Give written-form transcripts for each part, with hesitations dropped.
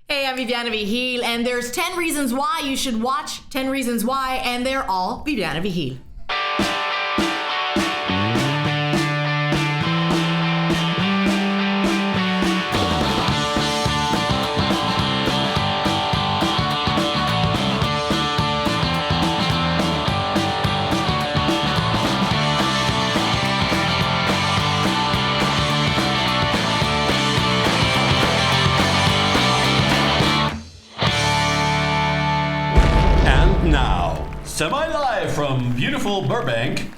Hey, I'm Viviana Vigil, and there's 10 reasons why you should watch 10 Reasons Why, and they're all Viviana Vigil. Now, semi-live from beautiful Burbank,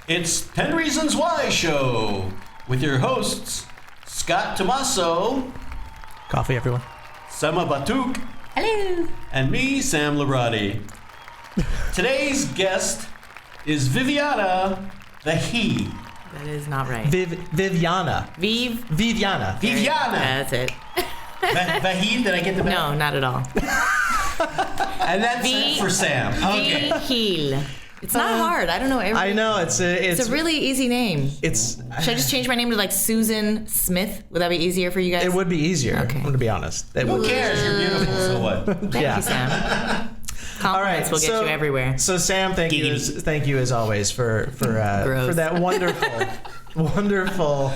it's 10 Reasons Why Show with your hosts, Scott Tomaso, Coffee, everyone. Sema Batuk, Hello. and me, Sam Labrati. Today's guest is Viviana the He. That is not right. Viviana. Viviana. Viviana! That's it. The He, did I get the best? No, not at all. And that's it for Sam. Okay. Vigil. It's not hard. I don't know. I know it's It's a really easy name. Should Should I just change my name to like Susan Smith? Would that be easier for you guys? It would be easier. Okay. I'm gonna be honest. Who cares? You're beautiful, so what? Thank you, Sam. Compliments All right, will get you everywhere. So Sam, thank you as always for that wonderful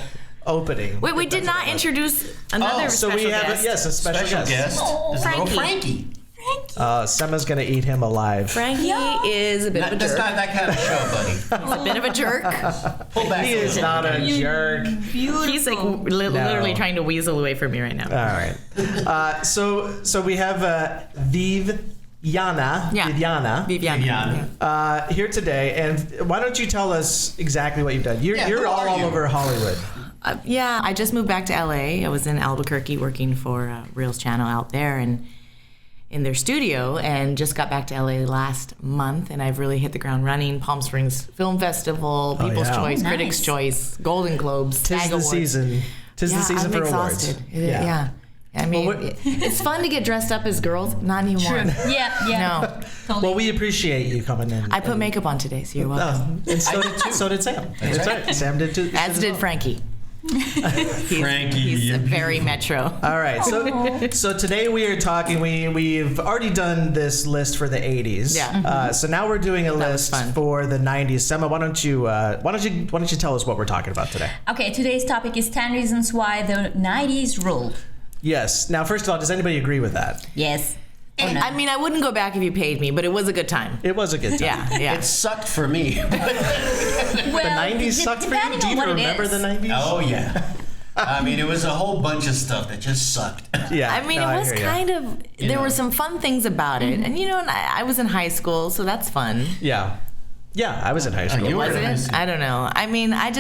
opening. Wait, we did not introduce another so special we have guest. a special guest. This is little Frankie. Sema's gonna eat him alive. Frankie is a bit of a That's jerk. not that kind of show, buddy. He's a bit of a jerk. Pull back. He is not a jerk. He's like literally trying to weasel away from me right now. All right. So we have Viviana. Viviana. Here today, and why don't you tell us exactly what you've done? You're who all are you? over Hollywood. Yeah, I just moved back to LA. I was in Albuquerque working for Reels Channel out there and in their studio, and just got back to LA last month, and I've really hit the ground running. Palm Springs Film Festival, People's yeah. Choice, Nice. Critics' Choice, Golden Globes, Tis SAG the Awards. season. Tis the season I'm for exhausted. awards. Yeah. I mean, Well, what- it's fun to get dressed up as girls. Not anymore. True. Yeah. No. Totally. Well, we appreciate you coming in. I put makeup on today, so you're welcome. And so did Sam. That's right. Sam did too. As did Frankie. Frankie. He's very metro. All right. So today we are talking. We've already done this list for the 80s. Yeah. So now we're doing a was list fun. for the 90s. Sema, why don't you tell us what we're talking about today? Okay, today's topic is 10 reasons why the 90s ruled. Yes. Now, first of all, does anybody agree with that? Yes. Or no? I mean, I wouldn't go back if you paid me, but it was a good time. It was a good time. Yeah. It sucked for me. Well, The 90s sucked for you? depending Do on you what it remember is. the 90s? Oh, yeah. I mean, it was a whole bunch of stuff that just sucked. Yeah. I mean, no, it was hear ya. kind of, there were some fun things about it. And, and I was in high school, so that's fun. Yeah. Yeah, I was in high school. you were Was in high it? school. I don't know. I mean, I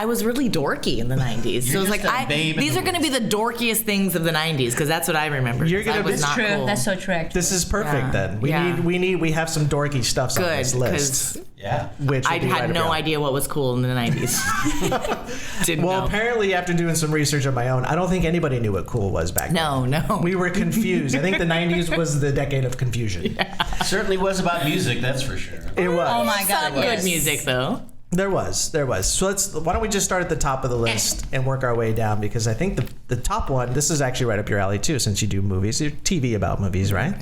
was really dorky in the 90s. So You're it was just like, a babe in these the are going to be the dorkiest things of the 90s, because that's what I remember. You're gonna I was be- not True. cool. That's so true. actually. This is perfect Yeah. then. We have some dorky stuff on good, this list. because Yeah. Which I would be had right up no your- idea what was cool in the 90s. Didn't Well, know. apparently after doing some research on my own, I don't think anybody knew what cool was back then. No. We were confused. I think the 90s was the decade of confusion. Certainly was about music, that's for sure. It was. Oh my God. Some yes. good music, though. There was. So why don't we just start at the top of the list and work our way down, because I think the top one, this is actually right up your alley too, since you do movies. You're TV about movies, right?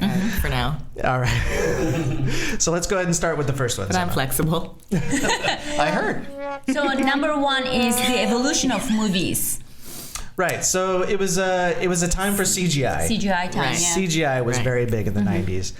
For now. All right. So let's go ahead and start with the first one. But I'm Sema. flexible. I heard. So number one is the evolution of movies. Right. So it was a time for CGI. CGI time. Right. Yeah. CGI was Right. very big in the 90s.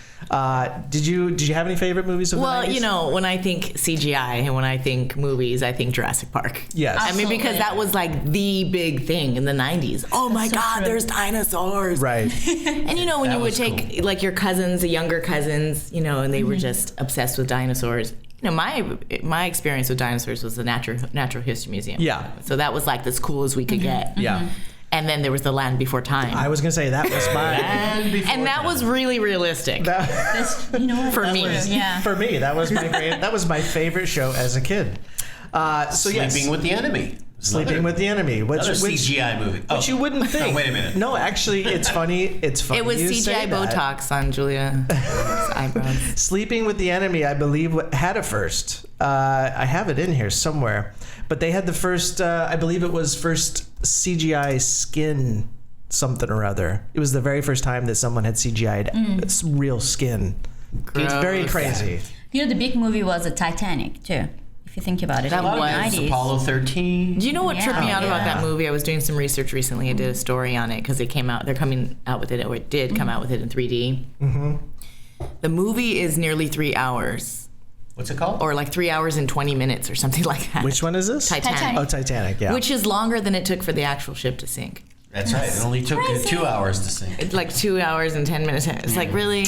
Did you have any favorite movies of the 90s? Well, when I think CGI and when I think movies, I think Jurassic Park. Yes. I mean, because Absolutely. that was like the big thing in the 90s. Oh my so God, true. there's dinosaurs. Right. And when That you would was take like your cousins, the younger cousins, and they were just obsessed with dinosaurs. My experience with dinosaurs was the Natural History Museum. Yeah. So that was like as cool as we could get. Yeah. And then there was the Land Before Time. I was gonna say that was my and that was really realistic That's, you know what? for me. Yeah. for me. That was my favorite show as a kid. So yes, Sleeping with the Enemy. Sleeping with the Enemy, Another CGI movie. which you wouldn't think. wait a minute. No, actually, it's funny. It's funny. It was you say CGI that. Botox on Julia's eyebrows. Sleeping with the Enemy, I believe, had a first. I have it in here somewhere, but they had the first. I believe it was first CGI skin something or other. It was the very first time that someone had CGI'd real skin. It's very crazy. You know, the big movie was a Titanic too. If you think about it, That in the was 90s. Apollo 13. Do you know what tripped me out about Yeah. that movie? I was doing some research recently. I did a story on it because it came out. They're coming out with it, or it did come out with it in 3D. The movie is nearly 3 hours, What's it called? or like 3 hours and 20 minutes, or something like that. Which one is this? Titanic. Oh, Titanic, yeah. Which is longer than it took for the actual ship to sink. That's right. It only took 2 hours to sink. It's like 2 hours and 10 minutes. It's like, really,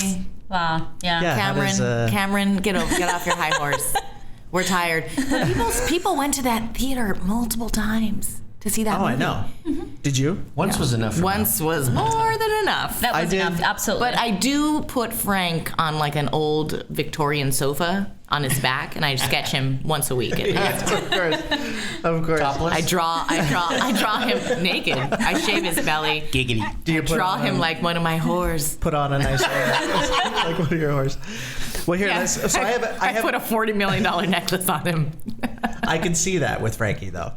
Wow. Yeah. Yeah. how Cameron, does, Cameron, get off your high horse. We're tired. But people went to that theater multiple times to see that Oh, movie. I know. Did you? Once was enough. For Once was more than enough. That I was did- enough. Absolutely. But I do put Frank on like an old Victorian sofa on his back, and I sketch him once a week. At least. Of course. Of course. Topless? I draw him naked. I shave his belly. Giggity. Do you Draw him like one of my whores. put on a nice like one of your horse. Well, here, Yeah. so I put a $40 million necklace on him. I can see that with Frankie though.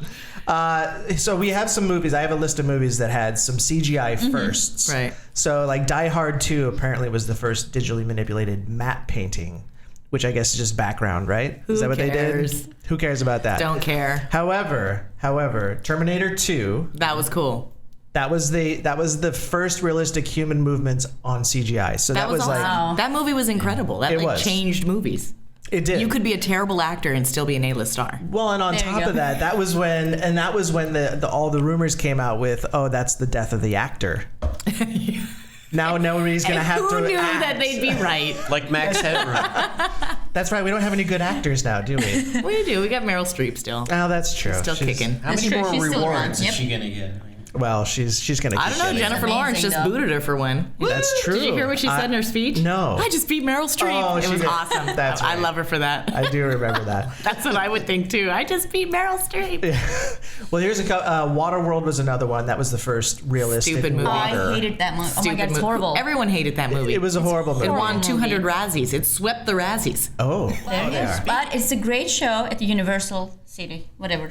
So we have some movies. I have a list of movies that had some CGI firsts. Right. So like Die Hard 2 apparently was the first digitally manipulated matte painting, which I guess is just background, right? Is that what they cares? did? Who cares about that? Don't care. However, Terminator 2, That was cool. that was the first realistic human movements on CGI. So that was awesome. like That movie was incredible. That It like was. changed movies. it did. You could be a terrible actor and still be an A-list star. Well, and on There you top go. of that, that was when the all the rumors came out with, oh, that's the death of the actor. Now nobody's gonna And have who to knew act. that they'd be right? Like Max Headroom. That's right. We don't have any good actors now, do we? We do. We got Meryl Streep still. Oh, that's true. Still She's- kicking. How many true. more She's still rewards around. is she gonna get? Well, she's gonna. I keep don't know. getting Jennifer it. Lawrence Amazing, just though. booted her for one. That's true. Did you hear what she said in her speech? No. I just beat Meryl Streep. Oh, it she was did. awesome. That's I right. love her for that. I do remember that. That's what I would think too. I just beat Meryl Streep. Well, here's Waterworld was another one. That was the first realistic Stupid movie. Oh, water. I hated that movie. Oh my Stupid god, it's movie. horrible. Everyone hated that movie. It was a horrible movie. It won Horrible 200 movie. Razzies. It swept the Razzies. Oh, There it they is. are. But it's a great show at the Universal City, whatever.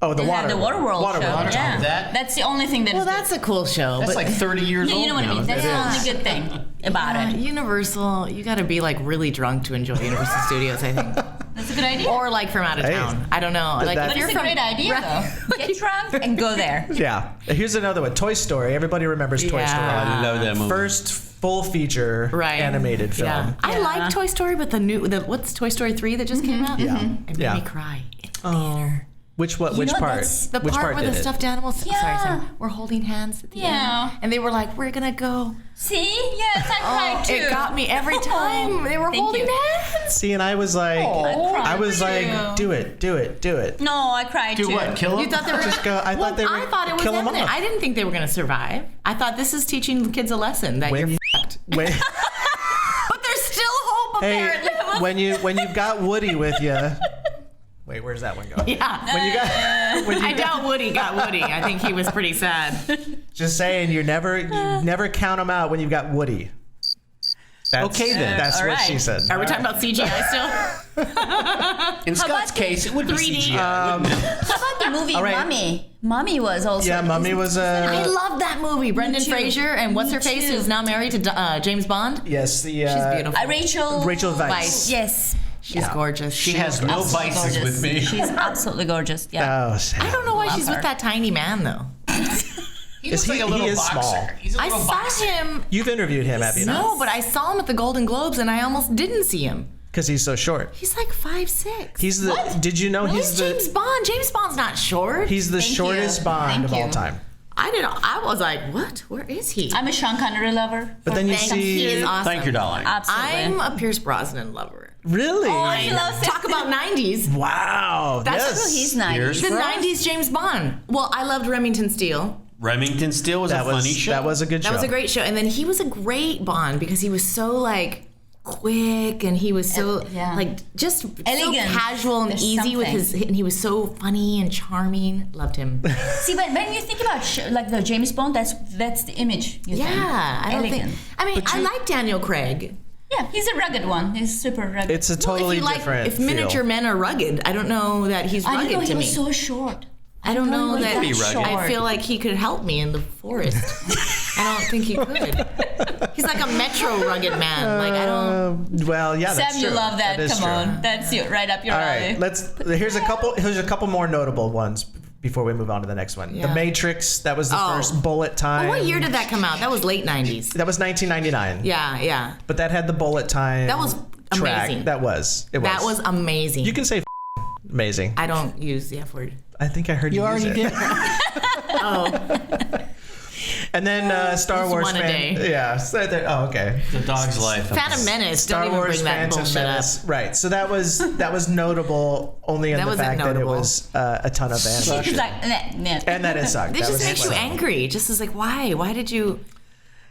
Oh, the They have water. the Waterworld show. Waterworld. Yeah, That- that's the only thing that Well, is good. that's a cool show. That's but like 30 years Yeah, old you know what I now. mean. That's the Yeah. only good thing about it. Universal, you got to be like really drunk to enjoy Universal Studios, I think. That's a good idea. Or like from out of Hey. town. I don't know. Like But if But you're it's a from great idea, though. Get drunk and go there. Yeah. Here's another one. Toy Story. Everybody remembers Toy Yeah. Story. I love that movie. First full feature right. animated film. Yeah. I Yeah. like Toy Story, but what's Toy Story 3 that just came out? Yeah. It made Yeah. me cry in theater. Which You which know, part? that's The Which part where the did it? stuffed animals Yeah. were holding hands at the Yeah. end. And they were like, we're going to go. See? Yes, I cried too. It got me every time. They were Thank holding you. hands. See, and I was like, I was like, do it. No, I cried Do too. what? Kill him? You thought they were Just go. I Well, thought they were. I thought it was kill them ending. off. I didn't think they were going to survive. I thought this is teaching kids a lesson that When you're you- fucked. Wait, But there's still hope, hey, apparently. when you've got Woody with you. Wait, where's that one going? Yeah. When you got, when I you got, doubt Woody got Woody. I think he was pretty sad. just saying, you never count them out when you've got Woody. Okay, then. That's All what right. she said. Are we talking about CGI still? In Scott's about case, it would be 3D? CGI. wouldn't it? How about the movie All right. Mummy? Mummy was also. Yeah, Mummy was I love that movie. Brendan too. Fraser and what's Me her face too. who's now married to James Bond. Yes, the She's beautiful. Rachel Weisz. Weisz. Yes. She's gorgeous. She has no Absolutely vices gorgeous. with me. She's absolutely gorgeous. Yeah. Oh, sad. I don't know why Love she's her. with that tiny man though. He looks like a little he is boxer. small. He's a I little saw boxer. him. You've interviewed him, have you not? No, but I saw him at the Golden Globes and I almost didn't see him. Because he's so short. He's like 5'6". He's the. What? Did you know He's James Bond. James Bond's not short. he's the Thank shortest you. Bond Thank of all you. time? I was like, what? Where is he? I'm a Sean Connery lover. But then you Thank you. see. He is awesome. Thank you, darling. Absolutely. I'm a Pierce Brosnan lover. Really? I love Talk about 90s. Wow. That's yes. Oh, he's nice. Here's The Frost. 90s James Bond. Well, I loved Remington Steele. Remington Steele was That a was funny show. that was a good show. That was a great show. And then he was a great Bond because he was so like quick and he was so Yeah. like just Elegant. so casual and There's easy with something. and he was so funny and charming. Loved him. See, but when you think about like the James Bond, that's the image. You think. Yeah, I don't Elegant. think. I mean, I like Daniel Craig. Yeah, he's a rugged one. He's super rugged. It's a Well, totally if you like, different. if miniature feel. men are rugged, I don't know that he's I rugged didn't know to he me. was so short. I don't know he that. be rugged. I feel like he could help me in the forest. I don't think he could. He's like a metro rugged man. Like I don't. Well, yeah, that's Sam, true. you love that. is Come true. on, that's right up your All alley. right, here's a couple more notable ones before we move on to the next one. Yeah. The Matrix, that was the Oh. first bullet time. What year did that come out? That was late 90s. That was 1999. Yeah. But that had the bullet time. That was track. amazing. That was. That was amazing. You can say amazing. I don't use the F word. I think I heard you use already it. did. And then Star Just Wars one a fan. day. Yeah. So oh, okay. The dog's life. Phantom Menace. Star Don't even Wars bring that Phantom bullshit up. Menace. Right. So that was notable only in That the wasn't fact that it notable. was a ton of animation. It's like, nah. And that it sucked. It That just was makes you like- angry. It just is like, why? Why did you?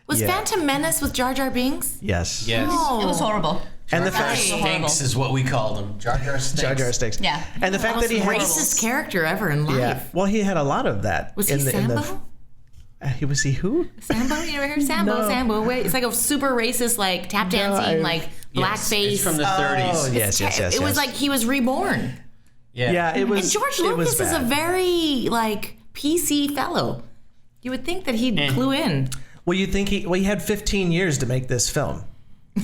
Was Yeah. Phantom Menace with Jar Jar Binks? Yes. Yes. Oh. It was horrible. And the Jar Jar fact Stinks is what we called him. Jar Jar Stinks. Jar Jar Stinks. Yeah. And the fact that he had Racist character ever in life. Yeah. Well, he had a lot of that. Was he Sambo? Was he who? Sambo? You ever heard Sambo? No. Sambo. Wait, it's like a super racist, like tap dancing, like Yes, blackface. it's from the Oh, 30s. yes. It was like he was reborn. Yeah, it was. And George it was Lucas is a bad. very like PC fellow. You would think that he'd clue in. Well, you think he had 15 years to make this film.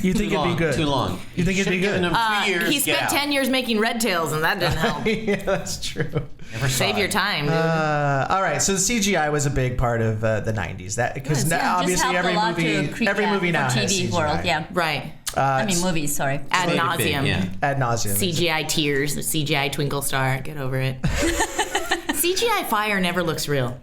You think it'd be good? Too long. You think it'd be good? Him 2 years, He spent 10 years making Red Tails, and that didn't help. Yeah, that's true. Never saw Save your it. time, dude. All right, so the CGI was a big part of the 90s. That because Yeah, just obviously helped every a lot movie, to create every that movie now for has TV CGI. world. Yeah. Right. I mean, movies. Sorry. Ad Big, nauseum. yeah. Ad nauseum. CGI tears, the CGI twinkle star. Get over it. CGI fire never looks real.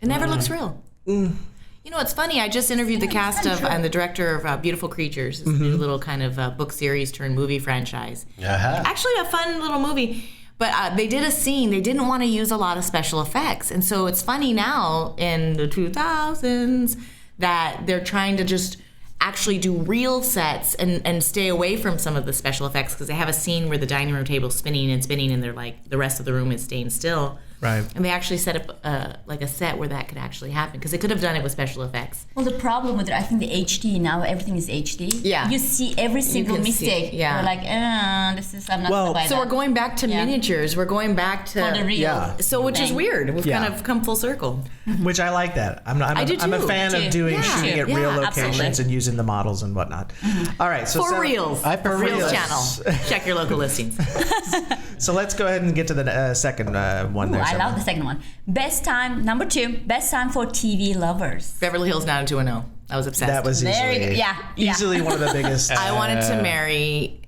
It never looks real. You know, it's funny. I just interviewed the cast of and the director of Beautiful Creatures. It's a new little kind of book series turned movie franchise. Uh-huh. Actually, a fun little movie. But they did a scene. They didn't want to use a lot of special effects, and so it's funny now in the 2000s that they're trying to just actually do real sets and stay away from some of the special effects because they have a scene where the dining room table's spinning and they're like the rest of the room is staying still. Right. And they actually set up like a set where that could actually happen because they could have done it with special effects. Well, the problem with it, I think the HD now, everything is HD. Yeah. You see every single can see- mistake. yeah. You're like, I'm not Well, gonna buy So that. we're going back to Yeah. miniatures. We're going back to for the real. Yeah. so which is thing. weird. We've Yeah. kind of come full circle. Which I like that. I'm I do I'm a too. fan of Too. doing Yeah. shooting at Yeah, real absolutely. locations and using the models and whatnot. All right, so For reals. I For prefer Reels this. channel. Check your local listings. So let's go ahead and get to the second one. Ooh, there. I Summer. love the second one. Best time, number 2, best time for TV lovers. Beverly Hills 90210. I was obsessed. That was Very easily, good. Yeah, yeah. easily one of the biggest. I wanted to marry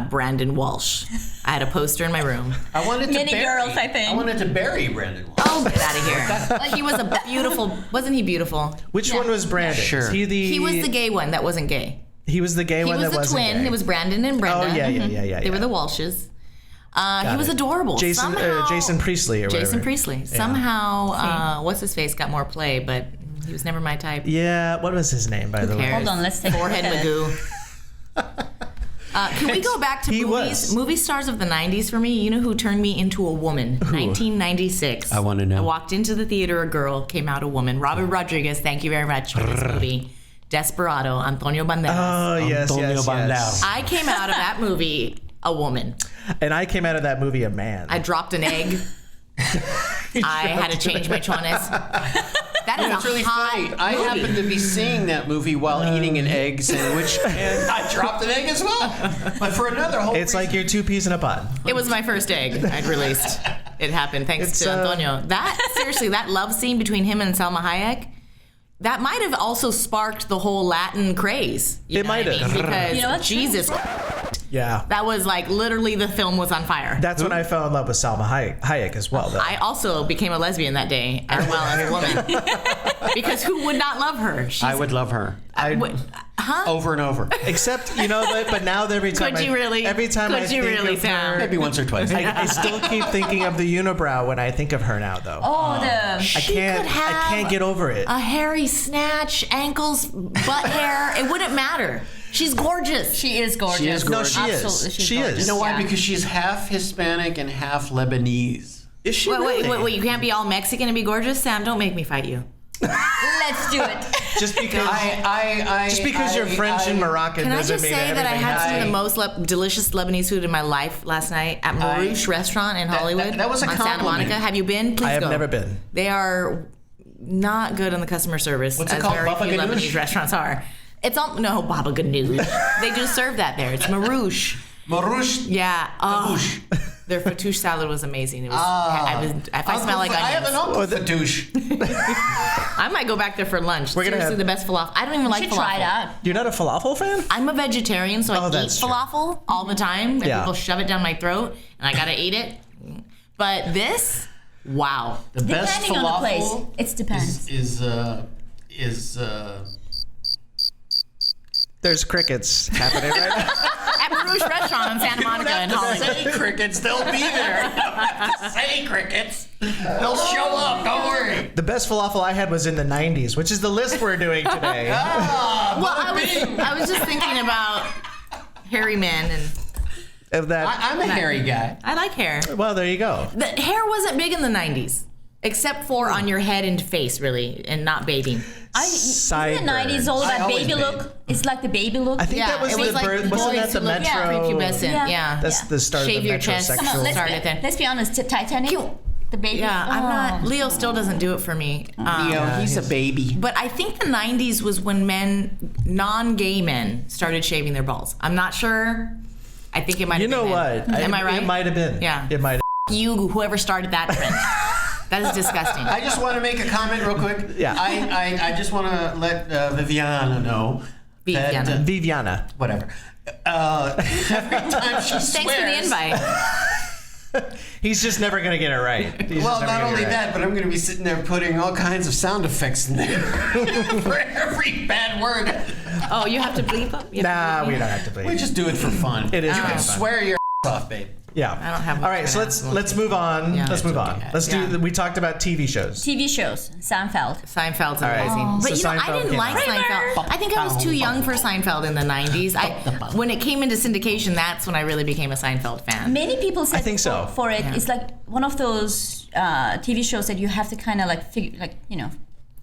Brandon Walsh. I had a poster in my room. I wanted to Many bury, girls, I think. I wanted to bury Brandon Walsh. Oh, get out of here. He was a beautiful, wasn't he beautiful? Which one was Brandon? Sure. Is He was the gay one that wasn't gay. He was the gay He one was that the wasn't twin. gay. It was Brandon and Brenda. Oh yeah. They were the Walshes. He was it. adorable. Jason Somehow, Jason Priestley or Jason whatever. Priestley. Somehow, what's his face got more play, but he was never my type. Yeah, what was his name by the way? cares? Hold on, let's take a Forehead look at it. Magoo. Can we go back to He movies? was. Movie stars of the 90s for me. You know who turned me into a woman? 1996. I wanna know. I walked into the theater, a girl, came out a woman. Robert Rodriguez, thank you very much for this movie. Desperado, Antonio Banderas. Oh yes, Antonio yes, Banderas. yes. I came out of that movie a woman. And I came out of that movie a man. I dropped an egg. I had to change my chones. That is It's a really hot funny. I movie. happened to be seeing that movie while eating an egg sandwich, and I dropped an egg as well. But for another whole It's like you're two peas in a pod. It was my first egg I'd released. It happened thanks It's, to Antonio. Seriously, that love scene between him and Salma Hayek, that might have also sparked the whole Latin craze. You It know what might I have. mean? Because You know what's Jesus, Yeah. that was like literally the film was on fire. That's when I fell in love with Salma Hayek as well, though. I also became a lesbian that day, as well as a woman. Because who would not love her? I would love her over and over. Except, but now every time Could you really? every time I Could you think really, of Sam? her, Maybe once or twice. I still keep thinking of the unibrow when I think of her now, though. Oh, the I can't could have I can't get over it. A hairy snatch, ankles, butt hair. It wouldn't matter. She's gorgeous. she is gorgeous. She is No, gorgeous. she is. Absolutely, she's She gorgeous. is. You know why? Yeah. Because she's half Hispanic and half Lebanese. Is she Wait, really? you can't be all Mexican and be gorgeous? Sam, don't make me fight you. Let's do it. Just because you're French and Moroccan Can I doesn't just mean say that I everything had some of the has- most delicious Lebanese food in my life last night at Marouche Restaurant in Hollywood that was a on Santa compliment. Monica. Have you been? Please I have go. never been. They are not good on the customer service. What's it as called? very Baba few Ganoush? Lebanese restaurants are. It's all no Baba Ganoush. They do serve that there. It's Marouche. Marouche. Yeah. Oh, their fattoush salad was amazing. It was. If I smell like I have onions, an uncle fattoush. I might go back there for lunch. We're gonna Seriously, have- the best falafel. I don't even like should falafel. try it out. You're not a falafel fan? I'm a vegetarian, so I eat that's true. falafel all the time, and Yeah. people shove it down my throat, and I gotta eat it. But this, wow. The best Depending on the place, falafel it depends. is There's crickets happening right now. At Marouche Restaurant in Santa Monica in Hollywood. say crickets, they'll be there. You don't have to say crickets. They'll show up, don't worry. The best falafel I had was in the 90s, which is the list we're doing today. Well, I was just thinking about hairy men, and Of that. I'm a hairy guy. I like hair. Well, there you go. The hair wasn't big in the 90s, except for on your head and face, really, and not bathing. Sideburns. In the 90s, all I that always baby bathe. look. It's like the baby look. I think that was it the was like birth. Wasn't boys that the who look Metro? prepubescent. Yeah. That's the start Shave of the your chest. metrosexual. Come on, started there. Let's be honest, Titanic, the baby. Yeah, I'm not. Leo still doesn't do it for me. He's a baby. But I think the 90s was when non-gay men, started shaving their balls. I'm not sure. I think it might have You been know then. what? Am I right? It might have been. Yeah. It might. You, whoever started that trend. That is disgusting. I just want to make a comment real quick. Yeah. I just want to let Viviana know. Viviana. That, Viviana. whatever. Every time she swears. Thanks for the invite. He's just never gonna get it right. He's Well, just never not gonna only get it right. that, but I'm going to be sitting there putting all kinds of sound effects in there for every bad word. Oh, you have to bleep up? You have Nah, to bleep? we don't have to bleep. We just do it for fun. It is You for can fun. swear your off, babe. Yeah. I don't have All right, much so for let's that. let's move on. Yeah. Let's move on. Okay. Let's do. We talked about TV shows. TV shows, Seinfeld. Seinfeld's right. amazing. But So you know, I Seinfeld didn't came like out. Seinfeld. I think I was too young for Seinfeld in the 90s. When it came into syndication, that's when I really became a Seinfeld fan. Many people said I think so. for it, Yeah. it's like one of those TV shows that you have to kind of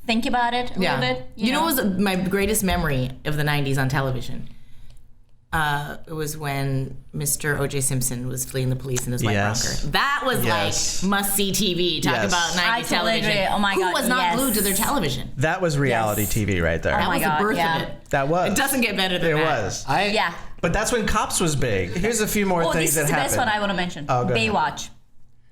think about it a little bit. You know what was my greatest memory of the 90s on television? It was when Mr. O.J. Simpson was fleeing the police in his white Yes. Bronco. That was Yes. like must-see TV. Talk Yes. about 90s I totally television. agree. Oh my Who God, was not yes. glued to their television? That was reality Yes. TV right there. That my was God, the birth yeah. of it. That was. It doesn't get better than It that. was. Yeah. But that's when Cops was big. Here's a few more Oh, things this is that the best happened. one I want to mention. Oh, go ahead. Baywatch.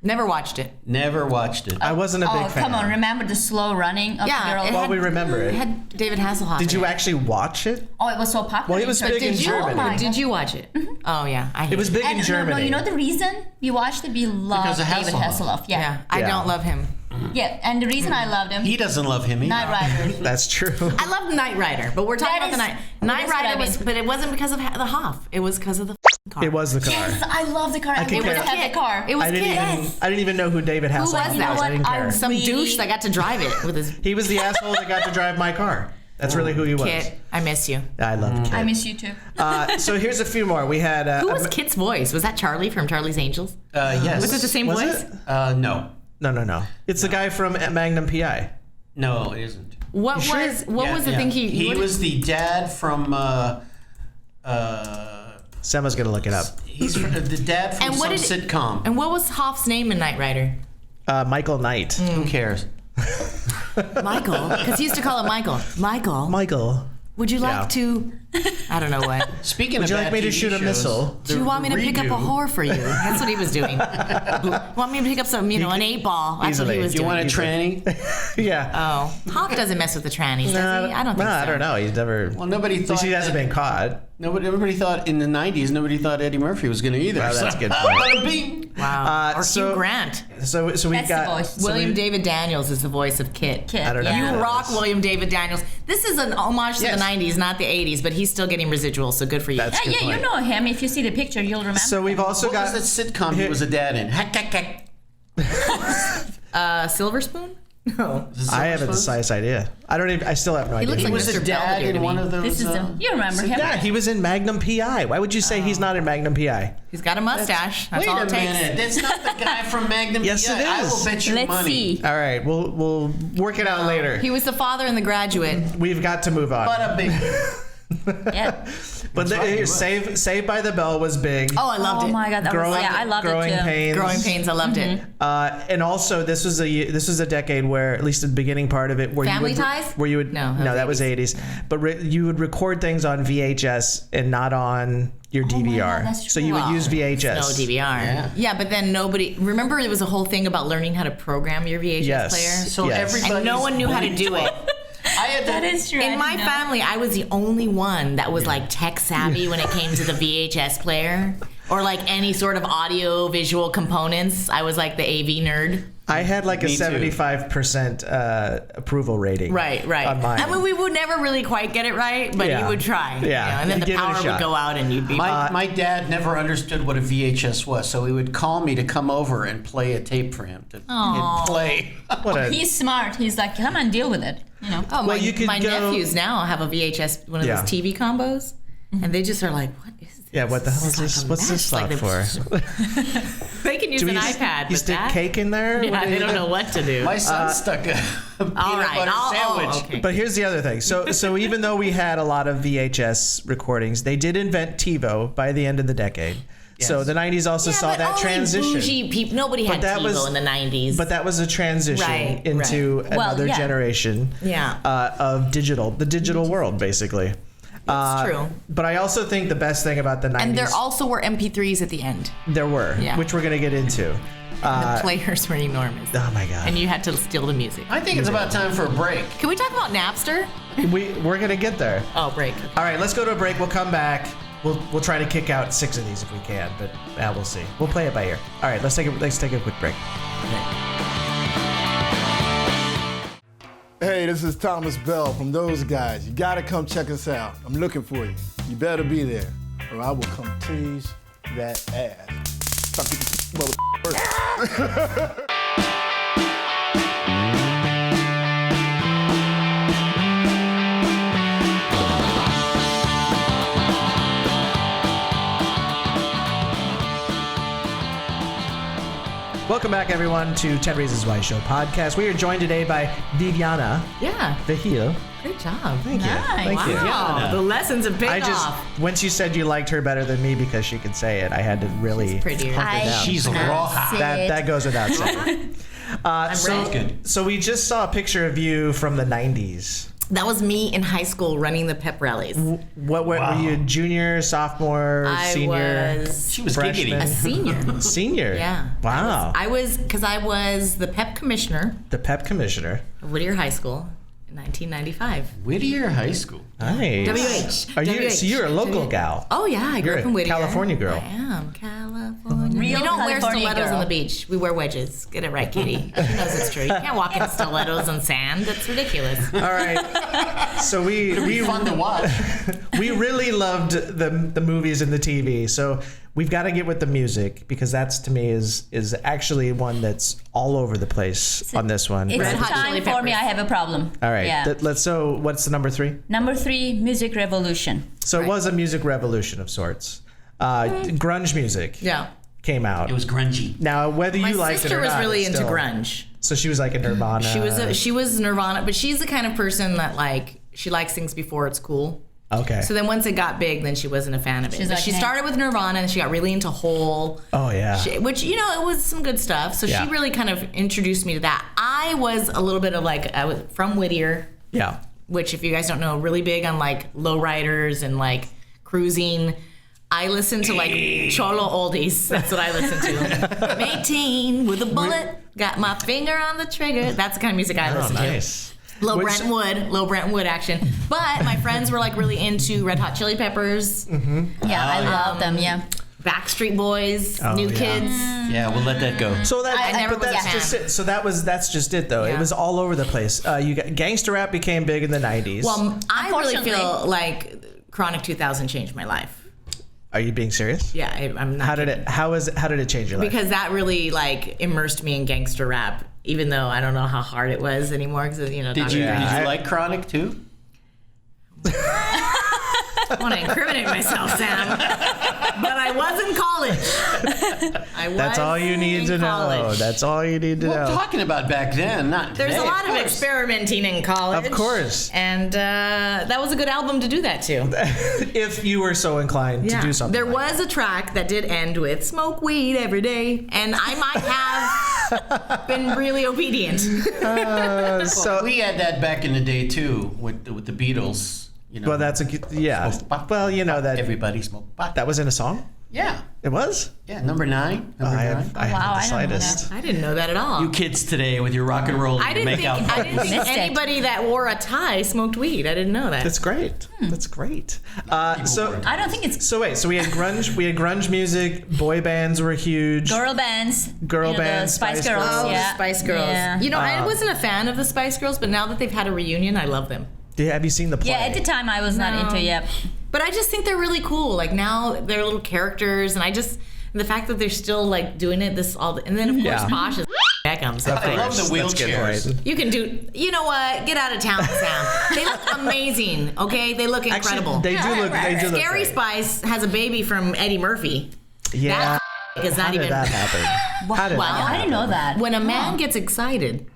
Never watched it. Never watched it. I wasn't a big fan. Come on, remember the slow running of the girl? it Well, had- we remember it. It had David Hasselhoff. Did in you it. actually watch it? Oh, it was so popular. Well, it was big in Did you? Germany. Oh my Did you watch it? Oh yeah, I hate It was big in And Germany. No, you know the reason we watched it? We loved Because of David Hasselhoff. Hasselhoff. Yeah. Yeah, I Yeah. don't love him. Yeah, and the reason I loved him, He doesn't love him either. Knight Rider. That's true. I love Knight Rider, but we're talking That about the is- Knight that's what I Rider was, mean. but it wasn't because of the Hoff. It was because of the car. It was the car. Yes, I love the car. I can wanted to care- have the car. It was I didn't Kit. even. I didn't even know who David Hasselhoff was was. that? I didn't I care. Some Really? douche that got to drive it with his He was the asshole that got to drive my car. That's really who he was. Kit. I miss you. I love Kit. I miss you too. So here's a few more. We had. Who was Kit's voice? Was that Charlie from Charlie's Angels? Yes. Was it the same Was voice? it? No. No. It's the guy from Magnum PI. No, it isn't. What You sure? was the thing He what was the dad from. Sema's gonna look it up. He's the dad from And what some did- sitcom. And what was Hoff's name in Knight Rider? Michael Knight. Who cares? Michael, because he used to call him Michael. Michael, would you like Yeah. to? I don't know what. Speaking Would of you like bad me to TV shoot a shows, missile? Do you want me to pick up a redo- whore for you? That's what he was doing. Want me to pick up some, an 8-ball? That's Easily. what he was Do you doing. want a tranny? Yeah. Oh, Hoff doesn't mess with the trannies, does he? I don't think so. I don't know. He's never. Well, nobody At least thought. he hasn't been caught. Everybody thought in the '90s. Nobody thought Eddie Murphy was going to either. Well, that's so- a good point. Bada bing. Wow. Or so- Hugh Grant. So we've That's got the voice. William David Daniels is the voice of Kit. Kid. I don't know. Yeah. You rock William David Daniels. This is an homage to Yes. the 90s, not the 80s, but he's still getting residuals, so good for you. That's Yeah, good you point. know him. If you see the picture, you'll remember. So we've also What got. was that sitcom he was a dad in? Hack, hack, hack. Silver Spoon? No. I haven't the slightest idea. I don't even. I still have no idea. looks He like was Mr. a dad Belvedere to in one me. of those. This is you remember him? Yeah, he was in Magnum PI. Why would you say he's not in Magnum PI? He's got a mustache. That's Wait all a it takes. minute. That's not the guy from Magnum Yes, PI. it I is. will bet you Let's money. see. All right, we'll work it out later. He was the father in The Graduate. We've got to move on. But a big. Yeah. But That's right, he was. Saved by the Bell was big. Oh, I loved Oh it. my God, that was, I loved it Growing too. Pains. Growing Pains, I loved it. And also, this was a decade where, at least the beginning part of it, where Family you would, Ties? where you would No, that was 80s. But you would record things on VHS and not on your DVR. God, that's so you would true. use VHS. No DVR. Yeah, but then nobody. Remember, there was a whole thing about learning how to program your VHS Yes. player? So Yes. everybody. And no one knew how to do it. I had That is true. I In my didn't know. family, I was the only one that was like tech savvy when it came to the VHS player or like any sort of audio visual components. I was like the AV nerd. I had like a Me too. 75% approval rating. Right. On mine. I mean, we would never really quite get it right, but Yeah. you would try. Yeah. And then You'd the give it a power would shot. go out and you'd be. My dad never understood what a VHS was, so he would call me to come over and play a tape for him to Aw. play. What a, He's smart. He's like, come and deal with it. You know. Oh, Well, you could my go- nephews now have a VHS, one of Yeah. those TV combos, and they just are like, what is this? yeah, what the hell is It's like this? a What's this mesh, slot like for? They can use Do an we iPad, You but stick that, cake in there? yeah, What do they you don't do? know what to do. My son stuck a peanut All right. butter sandwich. okay. But here's the other thing. So even though we had a lot of VHS recordings, they did invent TiVo by the end of the decade. So Yes. the 90s also Yeah, saw but that only transition. bougie people. Nobody had that TiVo was- in the 90s. But that was a transition Right, into Well, another yeah. generation Yeah. of the digital world, basically. It's true. But I also think the best thing about the 90s, And there also were MP3s at the end. there were, Yeah. which we're going to get into. The players were enormous. Oh my God. And you had to steal the music. I think it's about time for a break. Can we talk about Napster? We're going to get there. Oh, break. All right, let's go to a break. We'll come back. We'll try to kick out 6 of these if we can, but we'll see. We'll play it by ear. All right, let's take a quick break. Hey, this is Thomas Bell from Those Guys. You gotta come check us out. I'm looking for you. You better be there, or I will come tease that ass. Stop getting mother. Welcome back, everyone, to 10 Reasons Why Show podcast. We are joined today by Viviana Yeah. Vigil. Great job. Thank you. Nice. Thank you. Wow. The lessons have paid I just, off. once you said you liked her better than me because she could say it, I had to really. She's prettier. pump it down. She's raw. That goes without saying. So, ready. so we just saw a picture of you from the 90s. That was me in high school running the pep rallies. What were you, junior, sophomore, senior? was She was Freshman. a giggity. senior. Senior? Yeah. Wow. I was the pep commissioner The PEP commissioner. of Whittier High School in 1995. Whittier High School. Nice. WH. Are you? WH. So you're a local gal. Oh yeah, I grew You're up a in Whittier. California girl. I am California. Real we don't wear California stilettos girl. on the beach. We wear wedges. Get it right, Katie. She knows it's true. You can't walk in stilettos on sand. It's ridiculous. All right. So we Fun to watch. we really loved the movies and the TV. So we've got to get with the music because that's to me is actually one that's all over the place on this one. It's Red Hot time Chili for me. Peppers. I have a problem. All right. Yeah. So what's the number 3? Number 3, music revolution. So it was a music revolution of sorts. Grunge music Yeah. came out. It was grungy. Now whether My you liked it sister or was not, really it's into still- grunge. So she was like a Nirvana. She was Nirvana, but she's the kind of person that like she likes things before it's cool. Okay. So then once it got big, then she wasn't a fan of it. She's But like, she "Nah." started with Nirvana and she got really into Hole. Oh yeah. Which, you know, it was some good stuff. So Yeah. she really kind of introduced me to that. I was a little bit of like, I was from Whittier, Yeah. which if you guys don't know, really big on like lowriders and like cruising. I listen to like Cholo oldies. That's what I listen to. I'm 18 with a bullet, got my finger on the trigger. That's the kind of music I Oh, listen to. nice. Low Which- Brent Wood action. But my friends were like really into Red Hot Chili Peppers, Yeah, I love them. Yeah. Backstreet Boys, Oh, New yeah. Kids. Yeah, we'll let that go. So that, I never but was that's a just fan. it. So that's just it though. It Yeah. was all over the place. You got gangster rap became big in the 90s. Well, I really Unfortunately- feel like Chronic 2000 changed my life. Are you being serious? Yeah, I'm not. How did kidding. it change your life? Because that really like immersed me in gangster rap even though I don't know how hard it was anymore. Because Did you like Chronic too? I want to incriminate myself, Sam. But I was in college. That's all you need to know. That's all you need to Well, know. talking about back then, not today. There's a lot of experimenting in college. Of course. And that was a good album to do that to. If you were so inclined to do something. There was a track that did end with "Smoke weed every day," and I might have been really obedient. So we had that back in the day too with the Beatles. well, that's Smoke pot, well, that everybody smoke pot. that was in a song. Yeah. It was. Yeah, number 9. I have the I don't know slightest. I didn't know that at all. You kids today with your rock and roll I didn't think Missed it. anybody that wore a tie smoked weed. I didn't know that. That's great. That's great. So I don't think it's so wait. So we had grunge. We had grunge music. Boy bands were huge. girl bands. Girl bands, The Spice Spice Girls. Girls. Oh, Yeah. the Spice Girls. Yeah. I wasn't a fan of the Spice Girls, but now that they've had a reunion, I love them. Have you seen the play? Yeah, at the time I was not into it. But I just think they're really cool. Like now they're little characters, and the fact that they're still like doing it and then of course Yeah. Posh is Beckham. So I love the That's good wheelchairs. point. you can do. You know what? Get out of town, Sam. They look amazing. Okay, they look incredible. Actually, they do look. They do look Scary great. Spice has a baby from Eddie Murphy. Yeah. That is How not did even. that happen? How did Wow. that I happen? didn't know that. When a man gets excited,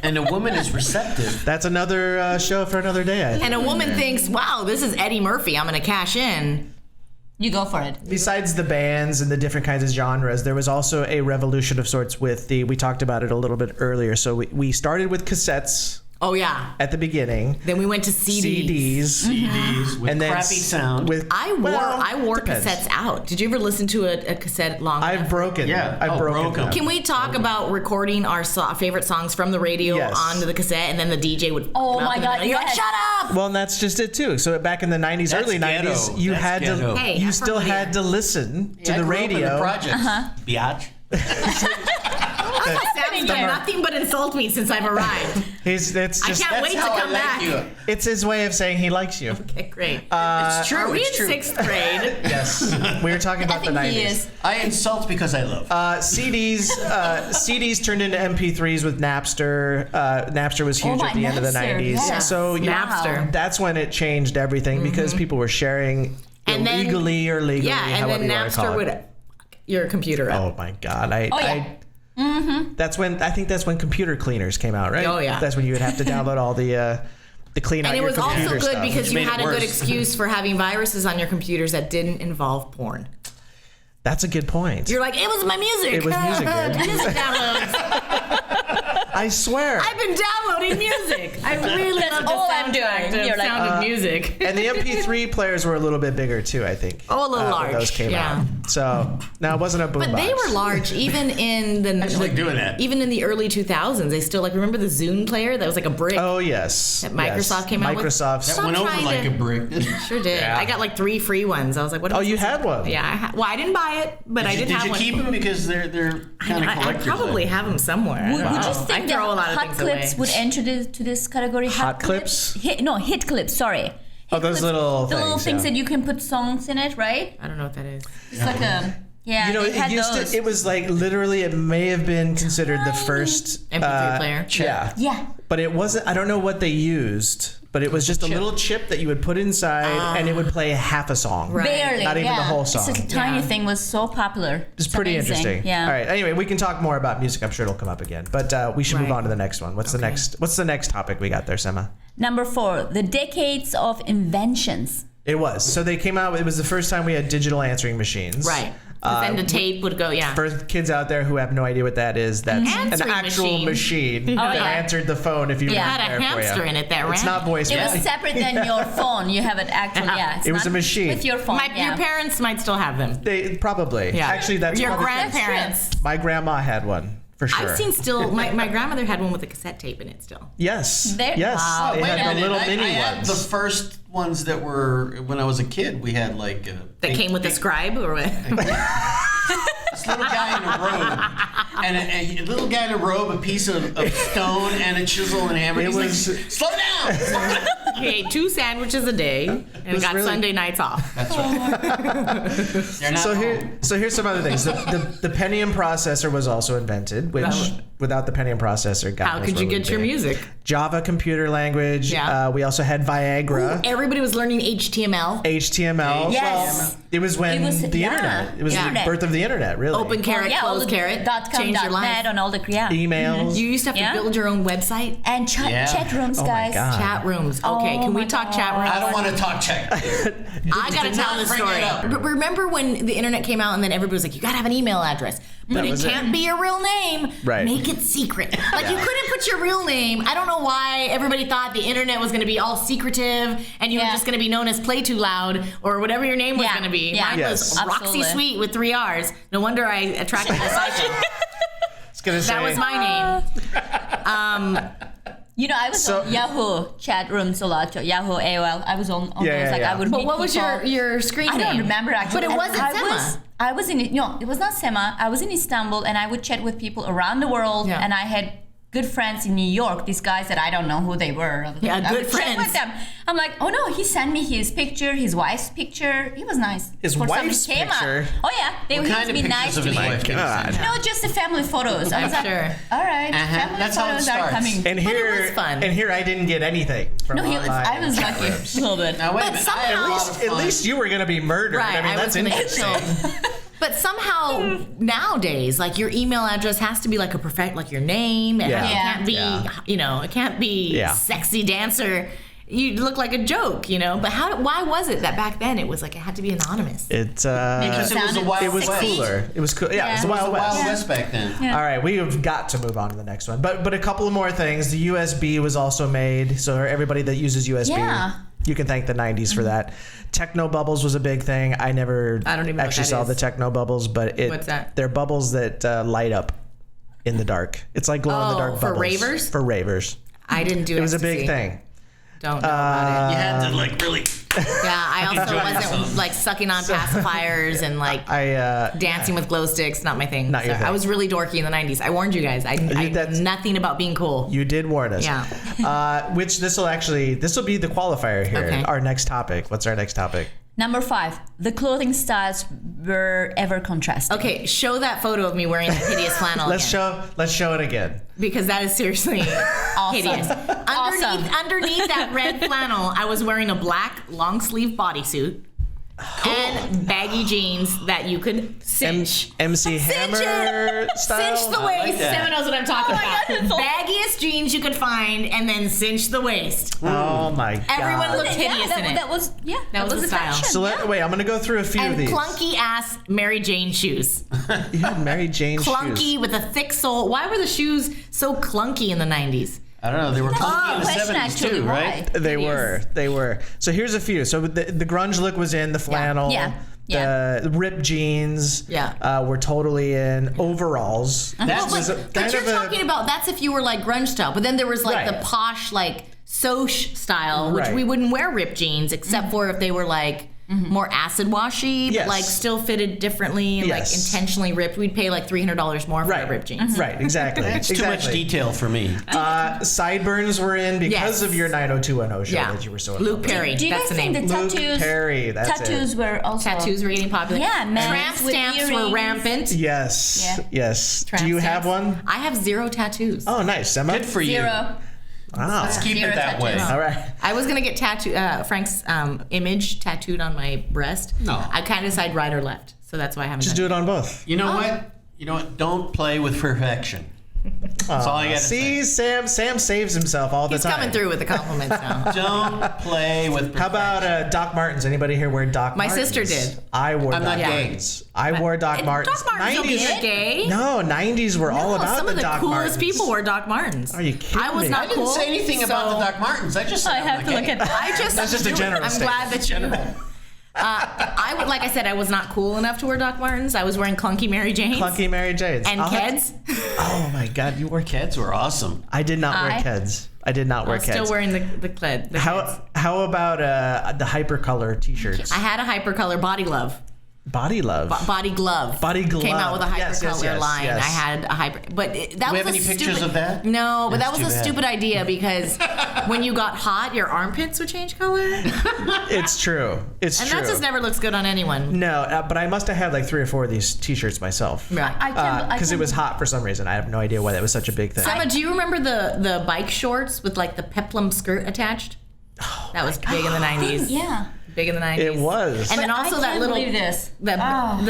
And a woman is receptive. That's another show for another day. I think. and a woman thinks, "Wow, this is Eddie Murphy. I'm going to cash in." You go for it. Besides the bands and the different kinds of genres, there was also a revolution of sorts with we talked about it a little bit earlier. So we started with cassettes Oh yeah. at the beginning. Then we went to CDs. CDs. CDs with And then crappy sound. With I wore depends. cassettes out. Did you ever listen to a cassette long I've enough? broken. Yeah. I've Oh, broken. broken. them. Can we talk about recording our favorite songs from the radio Yes. onto the cassette, and then the DJ would? Oh come my up God, and you're like, yes. shut up! Well, and that's just it too. So back in the 90s, That's early 90s, ghetto. you That's had ghetto. to, Hey, you I'm still from had to listen to Yeah, I the grew up in radio. the projects. Biatch. Sam's done nothing but insult me since I've arrived. It's just can't wait to how I come like back. you. it's his way of saying he likes you. Okay, great. It's true. Are we it's in true. sixth grade? Yes, we were talking I about the think 90s. he is. I insult because I love. CDs turned into MP3s with Napster. Napster was huge Oh, at the end of the Napster, 90s. yes. So Napster. that's when it changed everything because people were sharing And then- illegally or legally, Yeah, and however then you want to call Napster it. would your computer up. Oh my God! yeah. That's when computer cleaners came out, right? Oh, yeah. That's when you would have to download all the clean out And it your was computer also good stuff. because Which you made had it a good worse. excuse for having viruses on your computers that didn't involve porn. That's a good point. You're like, it was my music. It was music, dude. Music downloads. I swear. I've been downloading music. I really love the all I'm soundtrack doing. to You're like, Sound of Music. And the MP3 players were a little bit bigger too, I think. Oh, a little when large, those came yeah. out. So now it wasn't a boombox. But they were large even in the like doing that. even in the early 2000s. They still remember the Zune player that was like a brick. Oh yes. That Microsoft came out with? Microsoft's. That Stop went over trying like to- a brick. Sure did. Yeah. I got like 3 free ones. I was like, what? Oh, am I you supposed had to- one. Yeah. Well, I didn't buy it, but I did have you one. keep them because they're kind of I collectors? probably have them somewhere. I Would don't you know. think I that throw a lot of hot things clips away. would enter to this category? Hot clips? Hit clips. Sorry. Oh, Hit those clips, little the little things, things yeah. that you can put songs in it, right? I don't know what that is. It's like a You know, they had it used those. to. It was like literally. It may have been considered the first MP3 player. Yeah. Yeah. But it wasn't. I don't know what they used. But it was just a little chip that you would put inside, and it would play half a song. Right. Barely. Not even the whole song. This little tiny Yeah. thing was so popular. It's pretty amazing. interesting. Yeah. All right. Anyway, we can talk more about music. I'm sure it'll come up again. But we should move Right. on to the next one. What's the next topic we got there, Sema? Number 4, the decades of inventions. It was. So they came out. It was the first time we had digital answering machines. Right. 'Cause then the tape would go. Yeah. For kids out there who have no idea what that is, that's an Answering actual machine that yeah. answered the phone if you Yeah. weren't Had a there for hamster you. in it that It's ran. not voice. It was separate than your phone. You have it actually. Yeah. It's It was not a machine. with your phone. Your parents might still have them. They probably. Yeah. Actually, that's your probably- grandparents. My grandma had one for sure. I've seen still. My grandmother had one with a cassette tape in it still. Yes. There- Yes. Wow. It Wait had a the minute, little I mini had ones. the first ones that were when I was a kid. We had like That came with the scribe or what? this little guy in a robe, and a little guy in a robe, a piece of stone, and a chisel and hammer. It He's was- like, slow down. He ate 2 sandwiches a day and got Sunday nights off. That's right. They're not home. So here's some other things. The Pentium processor was also invented, which without the Pentium processor, God How knows could where you we'd get your be. music? Java computer language. Yeah. We also had Viagra. Everybody was learning HTML. HTML. Yes. Well, it was when It was- the yeah. internet. It was Yeah. the birth of the internet, really. Open carrot, all close the carrot, .com, change your life. .net and all the Emails. You used to have to build your own website. and chat rooms, Oh my guys. God. Chat rooms. Okay, Oh can we my talk chat God. rooms? I don't want to talk check. I gotta Do tell not the bring story. it up. But remember when the internet came out and then everybody was like, you gotta have an email address. But it was can't be your real name. Right. Make it secret. Like you couldn't put your real name. I don't know why everybody thought the internet was gonna be all secretive and you were Yeah. just gonna be known as Play Too Loud or whatever your name was Yeah. gonna be. Yeah. Mine was Yes. Roxy Absolutely. Sweet with 3 R's. No wonder I attracted the psychic. It's gonna say That was my name. You know, I was So- on Yahoo chat rooms a lot. Yahoo, AOL. I was on Yeah, those. Like yeah. I would But meet what was people. your screen I name? don't remember actually. But it And wasn't Sema. I was in no, it was not Sema. I was in Istanbul and I would chat with people around the world. Yeah. And I had good friends in New York. These guys that I don't know who they were. Yeah, I good would chat friends. with them. I'm like, oh no, he sent me his picture, his wife's picture. He was nice. His For some, wife's he came picture? Out. Oh yeah, they What would kind of be pictures nice of to his me. wife did he God. send? No, just the family photos. I I'm was like, sure. all right, family That's how it photos are starts. coming. And But it here, was fun. and here I didn't get anything from No, online. I was lucky a little bit. Now wait a But minute. I had a somehow- lot of At fun. least you were gonna be murdered. Right, I mean, that's was gonna- interesting. But somehow nowadays, like your email address has to be like like your name. Yeah. It can't be, Yeah. it can't be Yeah. sexy dancer. You look like a joke, But why was it that back then it was like it had to be anonymous? It's Because it was the Sounded Wild it was West. cooler. It was cool. Yeah, it was the Yeah. Wild The Wild West. West back then. Yeah. All right, we have got to move on to the next one. But a couple of more things. The USB was also made, so everybody that uses USB, Yeah. you can thank the 90s for that. Techno bubbles was a big thing. I don't even know actually what that saw is. the techno bubbles, but What's that? They're bubbles that light up in the dark. It's like glow in the dark for bubbles. ravers? For ravers. I didn't do It was a ecstasy. big thing. Don't know about You had to like really. it. Yeah, I also Enjoy wasn't yourself. like sucking on pacifiers and like I dancing with glow sticks. Not my thing. Not your So thing. I was really dorky in the 90s. I warned you guys. I that's- knew nothing about being cool. you did warn us. Yeah. Which this will be the qualifier here. Okay. Our next topic. What's our next topic? Number 5, the clothing styles were ever contrasting. Okay, show that photo of me wearing that hideous flannel Let's show it again. because that is seriously hideous. Underneath that red flannel, I was wearing a black long sleeve bodysuit and baggy jeans that you could cinch. MC Cinch Hammer it. style. Cinch the waist. that. Seven knows what I'm talking about. God, it's so- Baggiest jeans you could find, and then cinch the waist. Oh my god. Everyone looked hideous in it. That was That was the style. fashion. So wait, I'm gonna go through a few of And these. clunky ass Mary Jane shoes. You had Mary Jane Clunky shoes. with a thick sole. Why were the shoes so clunky in the 90s? I don't know. They were clunky in the question 70s actually, too, right? They were. So here's a few. So the grunge look was in the flannel. Yeah. The ripped jeans. Yeah. Were totally in overalls. That's was a, But kind you're of a talking about that's if you were like grunge style. But then there was like Right. the posh like Soch style, which Right. we wouldn't wear ripped jeans except for if they were like more acid washy, Yes. but like still fitted differently and Yes. like intentionally ripped. We'd pay like $300 more for right. the ripped jeans. Right. Exactly. That's too much detail for me. Sideburns were in because Yes. of your 90210 show Yeah. that you were so Luke involved in. Perry. Do you That's guys the name. think the Luke tattoos? Perry. That's tattoos it. were also Tattoos were getting popular. Yeah, men Tramp with stamps were earrings. rampant. Yes. Yeah. Yes. Tramp Do you have stamps. one? I have 0 tattoos. Oh, nice. Emma? Good for you. 0. Wow. Let's keep Zero it that way. tattoos. All right. I was gonna get Frank's image tattooed on my breast. No. I kind of decide right or left, so that's why I haven't. Just done do it on both. You know what? You know what? Don't play with perfection. That's all I got to See, say. Sam saves himself all the He's time. coming through with the compliments now. Don't play with perfection. How about Doc Martens? Anybody here wear Doc My Martens? sister did. I wore I'm Doc not gay. Martens. I wore Doc Martens. Doc Martens don't mean you're gay. No, 90s were all No, about some the of the Doc coolest Martens. people were Doc Martens. Are you kidding I was me? not I didn't cool. say anything about the Doc Martens. I just said I I'm have not to look gay. at that. I just That's just a general I'm statement. glad that you. I would, like I said, I was not cool enough to wear Doc Martens. I was wearing clunky Mary Janes Clunky Mary Janes. and I'll have- Keds. Oh my God, you wore Keds. Keds were awesome. I did not wear I- Keds. I did not I wear was Keds. still wearing the Keds. How about the hypercolor t-shirts? I had a hypercolor body love. Body Love. Body Glove. Body Glove. Came out with a Yes, hypercolor line. yes. I had a hyper, but that Do was we have a any stupid, pictures of that? No, but that That's was a too bad. stupid idea because when you got hot, your armpits would change color, and It's true. It's true. that just never looks good on anyone. No, but I must have had like 3 or 4 of these T-shirts myself. Right. Because it was hot for some reason. I have no idea why that was such a big thing. Emma, do you remember the bike shorts with like the peplum skirt attached? That was big in the 90s. Yeah. Big in the 90s. It was. And then But also I that can't little believe this. the